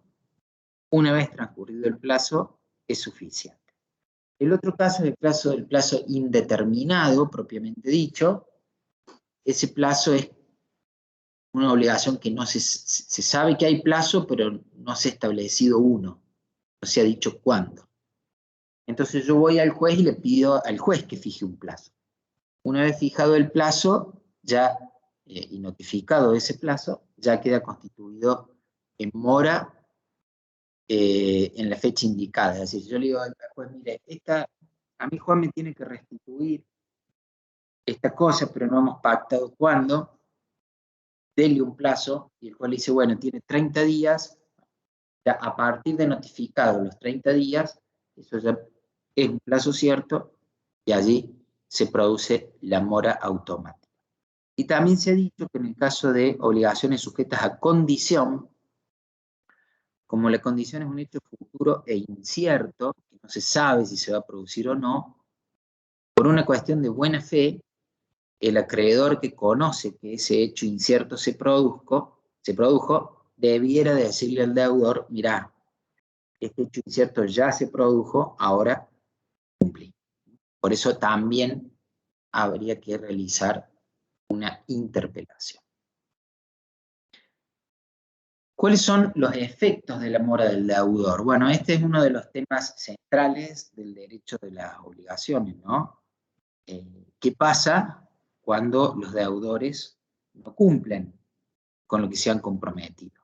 Speaker 1: una vez transcurrido el plazo, es suficiente. El otro caso es el plazo indeterminado, propiamente dicho. Ese plazo es una obligación que no se sabe que hay plazo, pero no se ha establecido uno, no se ha dicho cuándo. Entonces yo voy al juez y le pido al juez que fije un plazo. Una vez fijado el plazo, ya y notificado ese plazo, ya queda constituido en mora en la fecha indicada. Es decir, yo le digo al juez, mire, a mí Juan me tiene que restituir esta cosa, pero no hemos pactado cuándo, dele un plazo, y el juez le dice, bueno, tiene 30 días, ya a partir de notificado los 30 días, eso ya es un plazo cierto, y allí se produce la mora automática. Y también se ha dicho que en el caso de obligaciones sujetas a condición, como la condición es un hecho futuro e incierto, que no se sabe si se va a producir o no, por una cuestión de buena fe, el acreedor que conoce que ese hecho incierto se produjo, debiera decirle al deudor, mirá, este hecho incierto ya se produjo, ahora cumplí. Por eso también habría que realizar una interpelación. ¿Cuáles son los efectos de la mora del deudor? Bueno, este es uno de los temas centrales del derecho de las obligaciones, ¿no? ¿Qué pasa cuando los deudores no cumplen con lo que se han comprometido.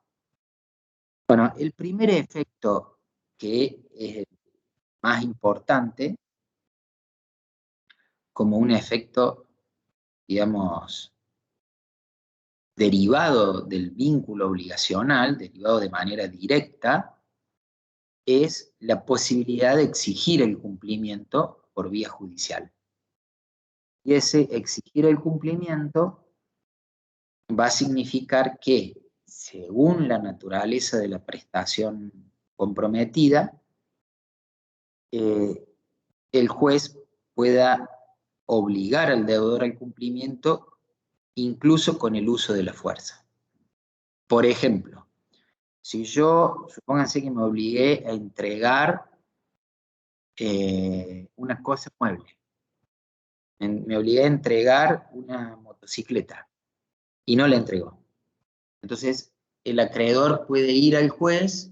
Speaker 1: Bueno, el primer efecto que es el más importante, como un efecto, digamos, derivado del vínculo obligacional, derivado de manera directa, es la posibilidad de exigir el cumplimiento por vía judicial. Y ese exigir el cumplimiento va a significar que, según la naturaleza de la prestación comprometida, el juez pueda obligar al deudor al cumplimiento incluso con el uso de la fuerza. Por ejemplo, si yo, supónganse que me obligué a entregar una cosa mueble, me obligué a entregar una motocicleta y no la entregó. Entonces, el acreedor puede ir al juez,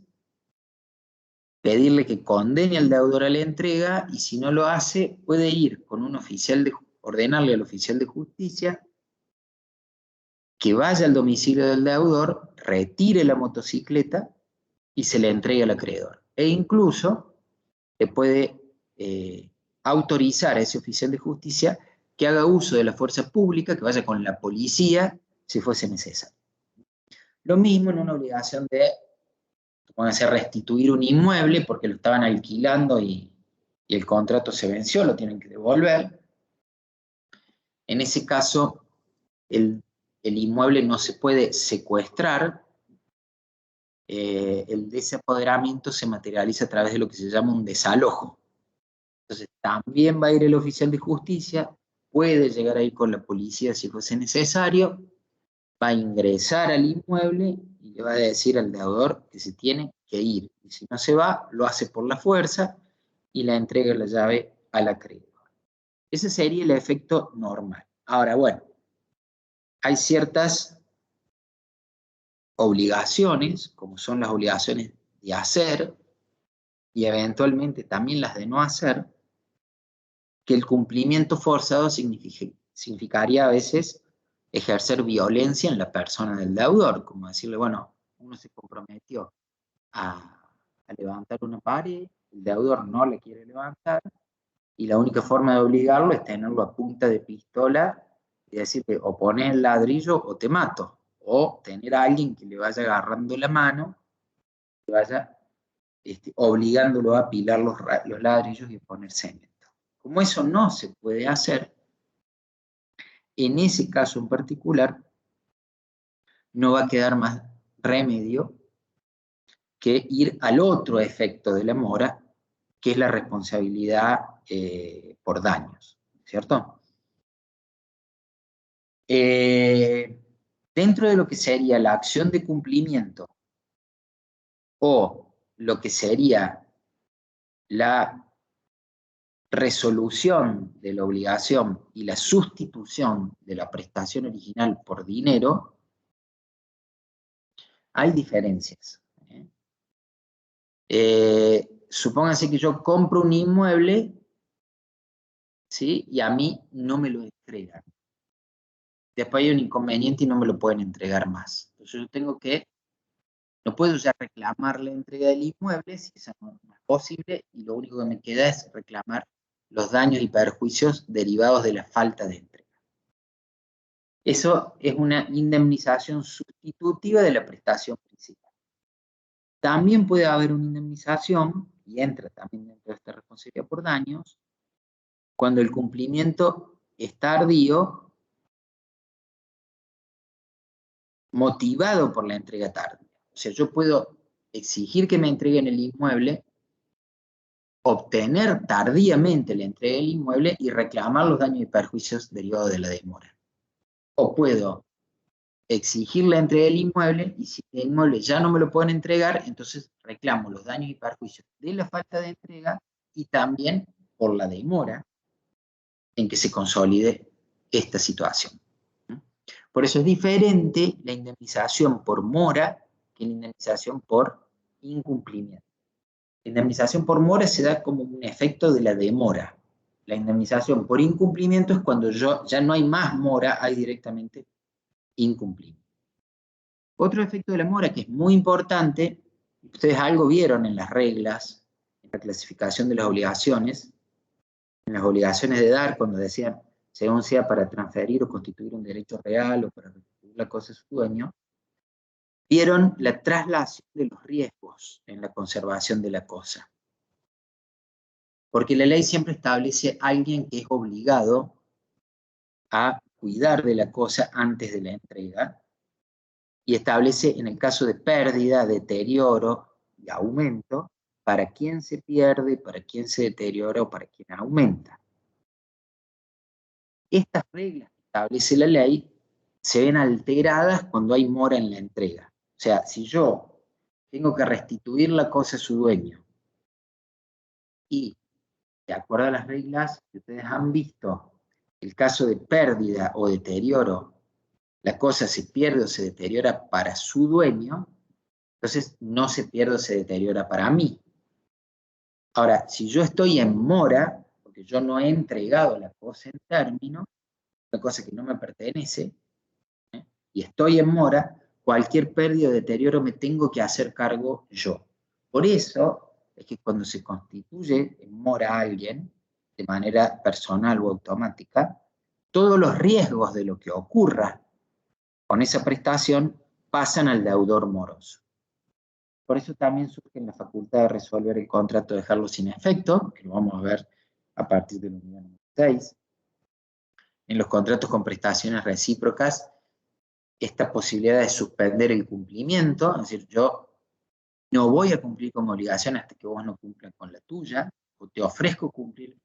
Speaker 1: pedirle que condene al deudor a la entrega, y si no lo hace, puede ir con un oficial ordenarle al oficial de justicia que vaya al domicilio del deudor, retire la motocicleta y se la entregue al acreedor. E incluso le puede autorizar a ese oficial de justicia que haga uso de la fuerza pública, que vaya con la policía si fuese necesario. Lo mismo en una obligación de, pónganse, restituir un inmueble porque lo estaban alquilando y el contrato se venció, lo tienen que devolver. En ese caso, el inmueble no se puede secuestrar. El desapoderamiento se materializa a través de lo que se llama un desalojo. Entonces, también va a ir el oficial de justicia, puede llegar a ir con la policía si fuese necesario, va a ingresar al inmueble y le va a decir al deudor que se tiene que ir. Y si no se va, lo hace por la fuerza y le entrega la llave al acreedor. Ese sería el efecto normal. Ahora, bueno, hay ciertas obligaciones, como son las obligaciones de hacer y eventualmente también las de no hacer, que el cumplimiento forzado significaría a veces ejercer violencia en la persona del deudor, como decirle, bueno, uno se comprometió a levantar una pared, el deudor no la quiere levantar, y la única forma de obligarlo es tenerlo a punta de pistola y decirle, o pones el ladrillo o te mato, o tener a alguien que le vaya agarrando la mano, que vaya obligándolo a apilar los ladrillos y poner cemento. Como eso no se puede hacer, en ese caso en particular, no va a quedar más remedio que ir al otro efecto de la mora, que es la responsabilidad por daños, ¿cierto? Dentro de lo que sería la acción de cumplimiento o lo que sería la resolución de la obligación y la sustitución de la prestación original por dinero, hay diferencias. Supónganse que yo compro un inmueble, ¿sí? Y a mí no me lo entregan. Después hay un inconveniente y no me lo pueden entregar más. Entonces yo tengo que, no puedo ya reclamar la entrega del inmueble si esa no es posible, y lo único que me queda es reclamar los daños y perjuicios derivados de la falta de entrega. Eso es una indemnización sustitutiva de la prestación principal. También puede haber una indemnización, y entra también dentro de esta responsabilidad por daños, cuando el cumplimiento es tardío, motivado por la entrega tardía. O sea, yo puedo exigir que me entreguen el inmueble, obtener tardíamente la entrega del inmueble y reclamar los daños y perjuicios derivados de la demora. O puedo exigir la entrega del inmueble, y si el inmueble ya no me lo pueden entregar, entonces reclamo los daños y perjuicios de la falta de entrega y también por la demora en que se consolide esta situación. Por eso es diferente la indemnización por mora que la indemnización por incumplimiento. La indemnización por mora se da como un efecto de la demora. La indemnización por incumplimiento es cuando ya no hay más mora, hay directamente incumplimiento. Otro efecto de la mora que es muy importante, ustedes algo vieron en las reglas, en la clasificación de las obligaciones, en las obligaciones de dar, cuando decían, según sea para transferir o constituir un derecho real o para restituir la cosa de su dueño, vieron la traslación de los riesgos en la conservación de la cosa. Porque la ley siempre establece a alguien que es obligado a cuidar de la cosa antes de la entrega, y establece en el caso de pérdida, deterioro y aumento, para quién se pierde, para quién se deteriora o para quién aumenta. Estas reglas que establece la ley se ven alteradas cuando hay mora en la entrega. O sea, si yo tengo que restituir la cosa a su dueño y, de acuerdo a las reglas que ustedes han visto, el caso de pérdida o deterioro, la cosa se pierde o se deteriora para su dueño, entonces no se pierde o se deteriora para mí. Ahora, si yo estoy en mora, porque yo no he entregado la cosa en término, una cosa que no me pertenece, y estoy en mora, cualquier pérdida o deterioro me tengo que hacer cargo yo. Por eso es que cuando se constituye en mora a alguien, de manera personal o automática, todos los riesgos de lo que ocurra con esa prestación pasan al deudor moroso. Por eso también surge la facultad de resolver el contrato, dejarlo sin efecto, que lo vamos a ver a partir del unidad número 6. En los contratos con prestaciones recíprocas, esta posibilidad de suspender el cumplimiento, es decir, yo no voy a cumplir con mi obligación hasta que vos no cumplas con la tuya, o te ofrezco cumplir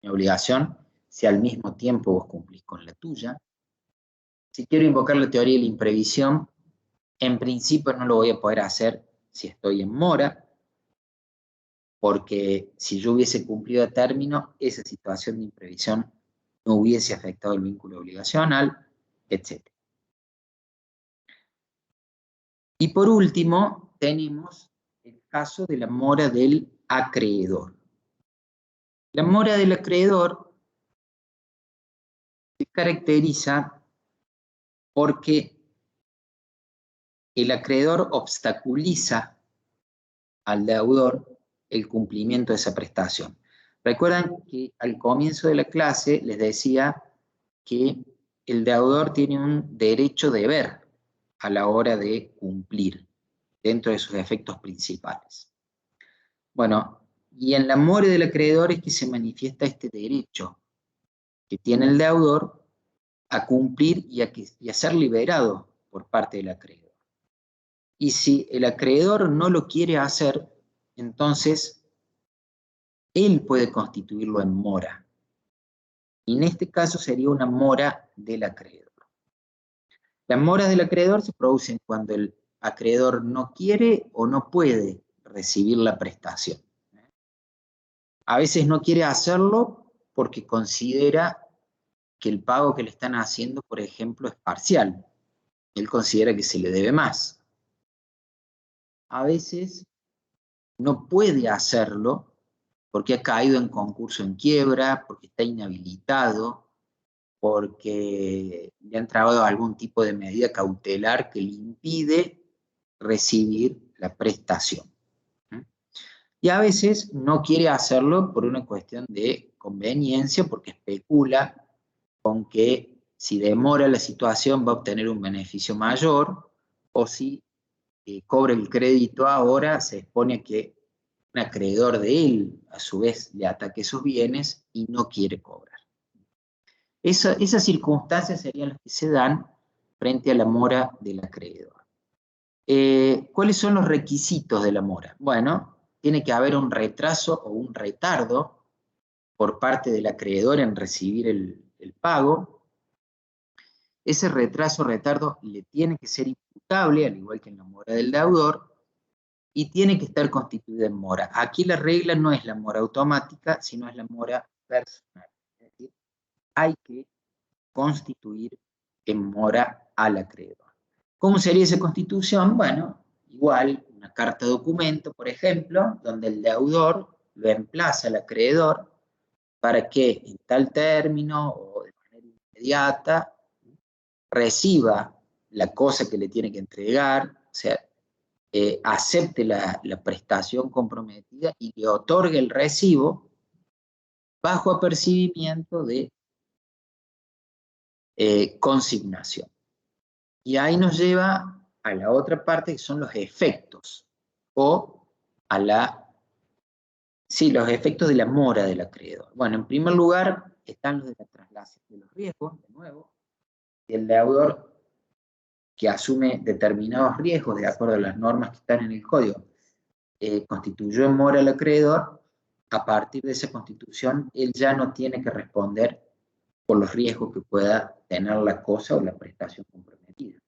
Speaker 1: mi obligación si al mismo tiempo vos cumplís con la tuya. Si quiero invocar la teoría de la imprevisión, en principio no lo voy a poder hacer si estoy en mora, porque si yo hubiese cumplido a término, esa situación de imprevisión no hubiese afectado el vínculo obligacional, etc. Y por último, tenemos el caso de la mora del acreedor. La mora del acreedor se caracteriza porque el acreedor obstaculiza al deudor el cumplimiento de esa prestación. Recuerdan que al comienzo de la clase les decía que el deudor tiene un derecho-deber a la hora de cumplir dentro de sus efectos principales. Bueno, y en la mora del acreedor es que se manifiesta este derecho que tiene el deudor a cumplir y a ser liberado por parte del acreedor. Y si el acreedor no lo quiere hacer, entonces él puede constituirlo en mora. Y en este caso sería una mora del acreedor. Las moras del acreedor se producen cuando el acreedor no quiere o no puede recibir la prestación. A veces no quiere hacerlo porque considera que el pago que le están haciendo, por ejemplo, es parcial. Él considera que se le debe más. A veces no puede hacerlo porque ha caído en concurso en quiebra, porque está inhabilitado, porque le han trabado algún tipo de medida cautelar que le impide recibir la prestación. Y a veces no quiere hacerlo por una cuestión de conveniencia, porque especula con que si demora la situación va a obtener un beneficio mayor, o si cobra el crédito ahora, se expone a que un acreedor de él, a su vez, le ataque sus bienes y no quiere cobrar. Esas circunstancias serían las que se dan frente a la mora del acreedor. ¿Cuáles son los requisitos de la mora? Bueno, tiene que haber un retraso o un retardo por parte del acreedor en recibir el pago. Ese retraso o retardo le tiene que ser imputable, al igual que en la mora del deudor, y tiene que estar constituida en mora. Aquí la regla no es la mora automática, sino es la mora personal. Es decir, hay que constituir en mora al acreedor. ¿Cómo sería esa constitución? Bueno, igual una carta documento, por ejemplo, donde el deudor lo emplaza al acreedor para que en tal término o de manera inmediata reciba la cosa que le tiene que entregar, o sea, acepte la prestación comprometida y le otorgue el recibo bajo apercibimiento de consignación. Y ahí nos lleva a la otra parte, que son los efectos, o a los efectos de la mora del acreedor. Bueno, en primer lugar están los de la traslación de los riesgos, de nuevo, y el deudor que asume determinados riesgos de acuerdo a las normas que están en el código, constituyó en mora al acreedor. A partir de esa constitución, él ya no tiene que responder por los riesgos que pueda tener la cosa o la prestación comprometida.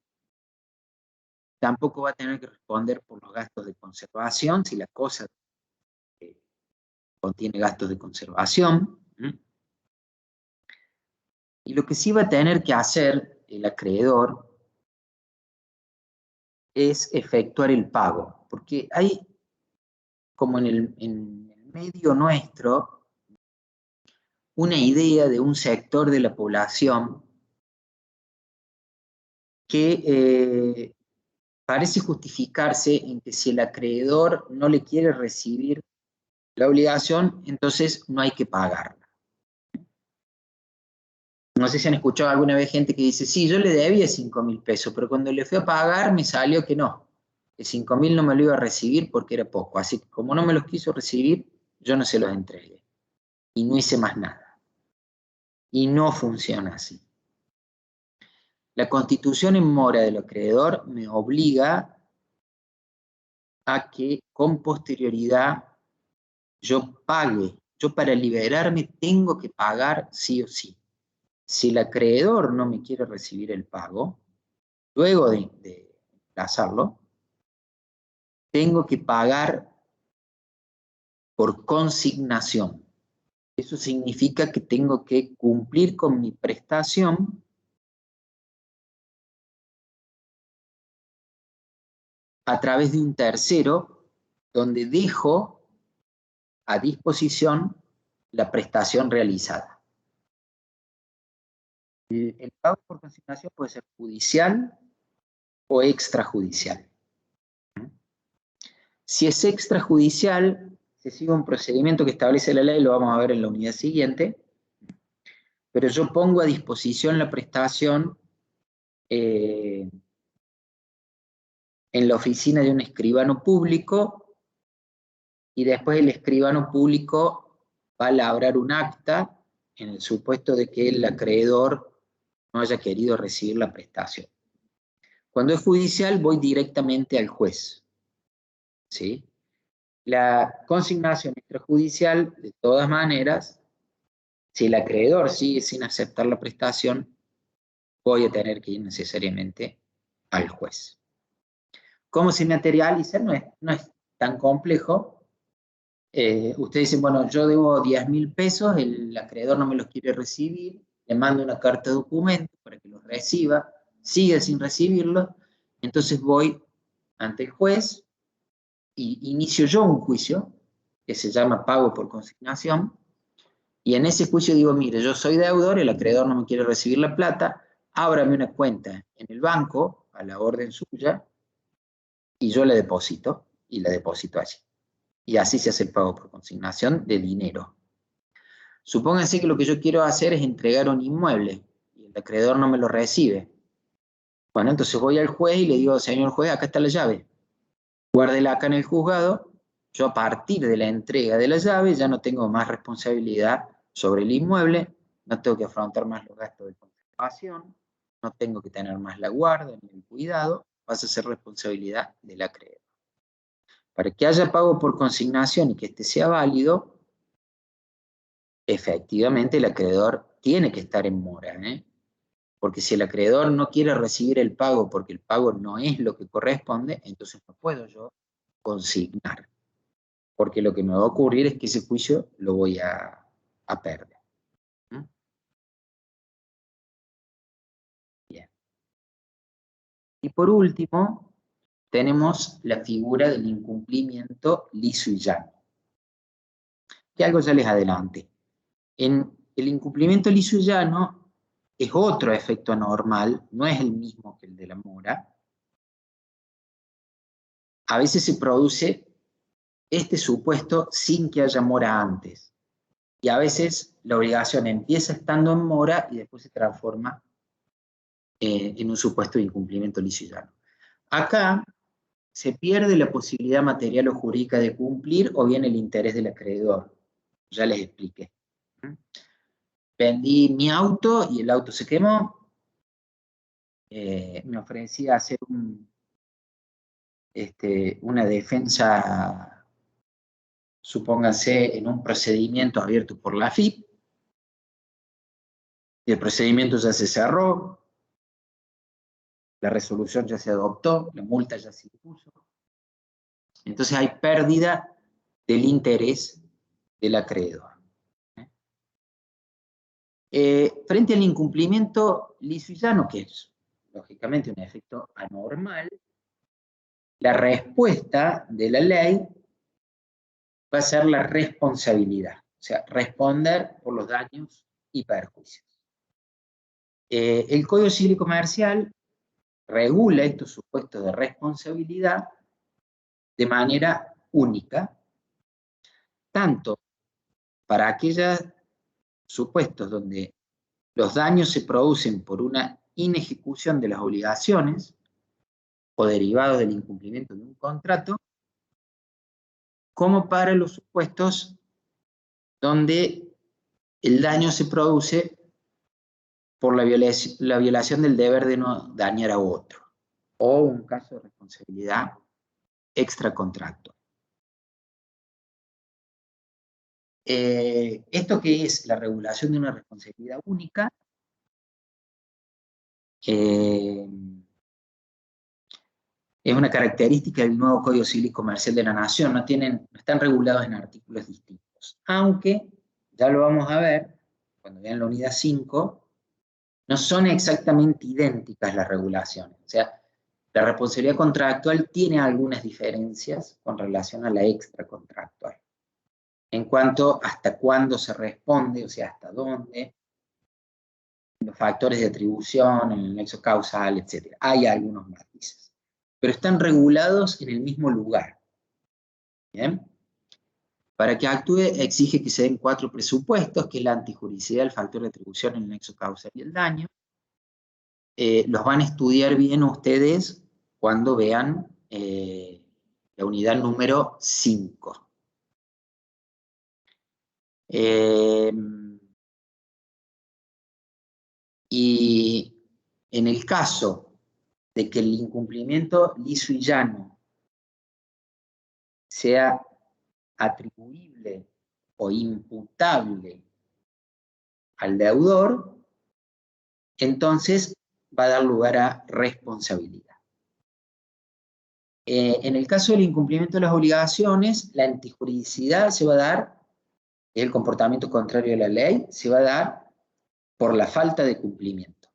Speaker 1: Tampoco va a tener que responder por los gastos de conservación si la cosa contiene gastos de conservación. Y lo que sí va a tener que hacer el acreedor es efectuar el pago, porque hay, como en el medio nuestro, una idea de un sector de la población que parece justificarse en que si el acreedor no le quiere recibir la obligación, entonces no hay que pagarla. No sé si han escuchado alguna vez gente que dice, sí, yo le debía 5.000 pesos, pero cuando le fui a pagar me salió que no, que 5.000 no me lo iba a recibir porque era poco. Así que como no me los quiso recibir, yo no se los entregué. Y no hice más nada. Y no funciona así. La constitución en mora del acreedor me obliga a que con posterioridad yo pague. Yo para liberarme tengo que pagar sí o sí. Si el acreedor no me quiere recibir el pago, luego de emplazarlo, tengo que pagar por consignación. Eso significa que tengo que cumplir con mi prestación a través de un tercero, donde dejo a disposición la prestación realizada. El pago por consignación puede ser judicial o extrajudicial. Si es extrajudicial, se sigue un procedimiento que establece la ley, lo vamos a ver en la unidad siguiente, pero yo pongo a disposición la prestación en la oficina de un escribano público y después el escribano público va a labrar un acta en el supuesto de que el acreedor no haya querido recibir la prestación. Cuando es judicial voy directamente al juez, ¿sí? La consignación extrajudicial, de todas maneras, si el acreedor sigue sin aceptar la prestación, voy a tener que ir necesariamente al juez. ¿Cómo se materializa? No es tan complejo. Ustedes dicen, bueno, yo debo 10.000 pesos, el acreedor no me los quiere recibir, le mando una carta de documento para que los reciba, sigue sin recibirlos, entonces voy ante el juez y inicio yo un juicio que se llama pago por consignación, y en ese juicio digo, mire, yo soy deudor, el acreedor no me quiere recibir la plata, ábrame una cuenta en el banco, a la orden suya, y yo la deposito, y la deposito allí. Y así se hace el pago por consignación de dinero. Supónganse que lo que yo quiero hacer es entregar un inmueble, y el acreedor no me lo recibe. Bueno, entonces voy al juez y le digo, señor juez, acá está la llave. Guárdela acá en el juzgado. Yo a partir de la entrega de la llave ya no tengo más responsabilidad sobre el inmueble, no tengo que afrontar más los gastos de conservación, no tengo que tener más la guardia ni el cuidado, pasa a ser responsabilidad del acreedor. Para que haya pago por consignación y que este sea válido, efectivamente el acreedor tiene que estar en mora, porque si el acreedor no quiere recibir el pago porque el pago no es lo que corresponde, entonces no puedo yo consignar, porque lo que me va a ocurrir es que ese juicio lo voy a perder. Bien. Y por último, tenemos la figura del incumplimiento liso y llano, que algo ya les adelanté. En el incumplimiento liso y llano es otro efecto anormal, no es el mismo que el de la mora. A veces se produce este supuesto sin que haya mora antes. Y a veces la obligación empieza estando en mora y después se transforma en un supuesto de incumplimiento liso y llano. Acá se pierde la posibilidad material o jurídica de cumplir o bien el interés del acreedor. Ya les expliqué. Vendí mi auto y el auto se quemó. Me ofrecí a hacer una defensa, supónganse, en un procedimiento abierto por la AFIP. Y el procedimiento ya se cerró, la resolución ya se adoptó, la multa ya se impuso. Entonces hay pérdida del interés del acreedor. Frente al incumplimiento liso y llano, que es lógicamente un efecto anormal, la respuesta de la ley va a ser la responsabilidad, o sea, responder por los daños y perjuicios. El Código Civil y Comercial regula estos supuestos de responsabilidad de manera única, tanto para aquellos supuestos donde los daños se producen por una inejecución de las obligaciones o derivados del incumplimiento de un contrato, como para los supuestos donde el daño se produce por la violación del deber de no dañar a otro, o un caso de responsabilidad extracontractual. Esto que es la regulación de una responsabilidad única, es una característica del nuevo Código Civil y Comercial de la Nación, no están regulados en artículos distintos, aunque, ya lo vamos a ver, cuando vean la unidad 5, no son exactamente idénticas las regulaciones, o sea, la responsabilidad contractual tiene algunas diferencias con relación a la extracontractual, en cuanto hasta cuándo se responde, o sea, hasta dónde, los factores de atribución, el nexo causal, etc. Hay algunos matices, pero están regulados en el mismo lugar. ¿Bien? Para que actúe exige que se den 4 presupuestos, que es la antijuricidad, el factor de atribución, el nexo causal y el daño. Los van a estudiar bien ustedes cuando vean la unidad número 5. Y en el caso de que el incumplimiento liso y llano sea atribuible o imputable al deudor, entonces va a dar lugar a responsabilidad. En el caso del incumplimiento de las obligaciones, la antijuridicidad se va a dar, el comportamiento contrario a la ley, se va a dar por la falta de cumplimiento.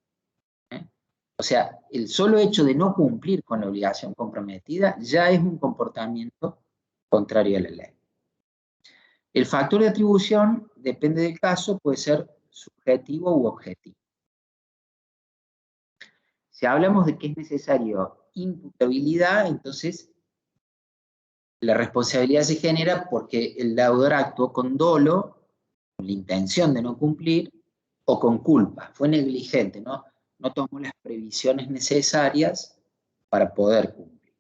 Speaker 1: O sea, el solo hecho de no cumplir con la obligación comprometida ya es un comportamiento contrario a la ley. El factor de atribución, depende del caso, puede ser subjetivo u objetivo. Si hablamos de que es necesario imputabilidad, entonces la responsabilidad se genera porque el deudor actuó con dolo, con la intención de no cumplir, o con culpa, fue negligente, no tomó las previsiones necesarias para poder cumplir.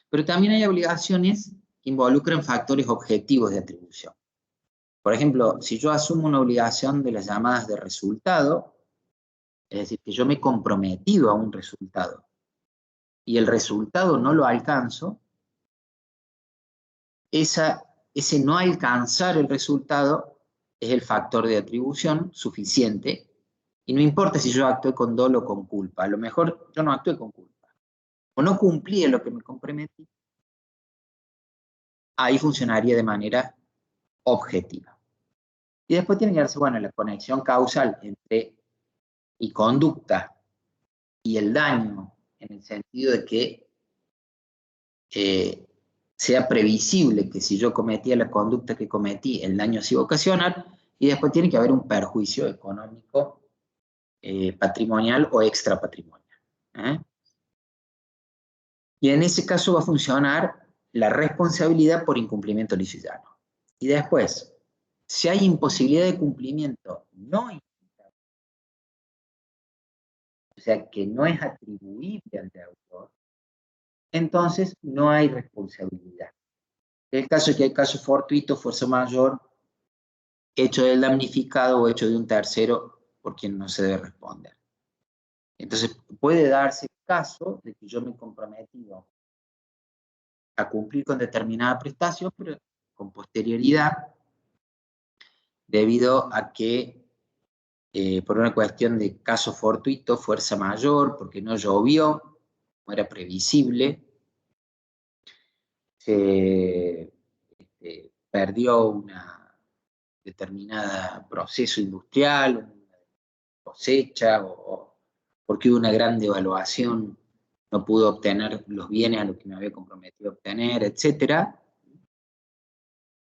Speaker 1: Pero también hay obligaciones que involucran factores objetivos de atribución. Por ejemplo, si yo asumo una obligación de las llamadas de resultado, es decir, que yo me he comprometido a un resultado y el resultado no lo alcanzo, ese no alcanzar el resultado es el factor de atribución suficiente, y no importa si yo actué con dolo o con culpa, a lo mejor yo no actué con culpa, o no cumplí en lo que me comprometí, ahí funcionaría de manera objetiva. Y después tiene que darse, bueno, la conexión causal entre mi conducta y el daño, en el sentido de que sea previsible que si yo cometía la conducta que cometí, el daño se iba a ocasionar, y después tiene que haber un perjuicio económico, patrimonial o extrapatrimonial. ¿Eh? Y en ese caso va a funcionar la responsabilidad por incumplimiento liso y llano. Y después, si hay imposibilidad de cumplimiento no, o sea, que no es atribuible al deudor, entonces no hay responsabilidad. El caso es que hay caso fortuito, fuerza mayor, hecho del damnificado o hecho de un tercero por quien no se debe responder. Entonces puede darse el caso de que yo me he comprometido a cumplir con determinada prestación, pero con posterioridad, debido a que por una cuestión de caso fortuito, fuerza mayor, porque no llovió, no era previsible, se perdió una determinada proceso industrial, una cosecha, o porque hubo una gran devaluación, no pude obtener los bienes a los que me había comprometido a obtener, etcétera.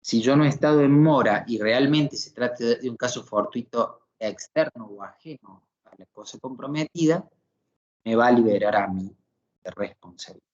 Speaker 1: Si yo no he estado en mora y realmente se trata de un caso fortuito externo o ajeno a la cosa comprometida, me va a liberar a mí de responsabilidad.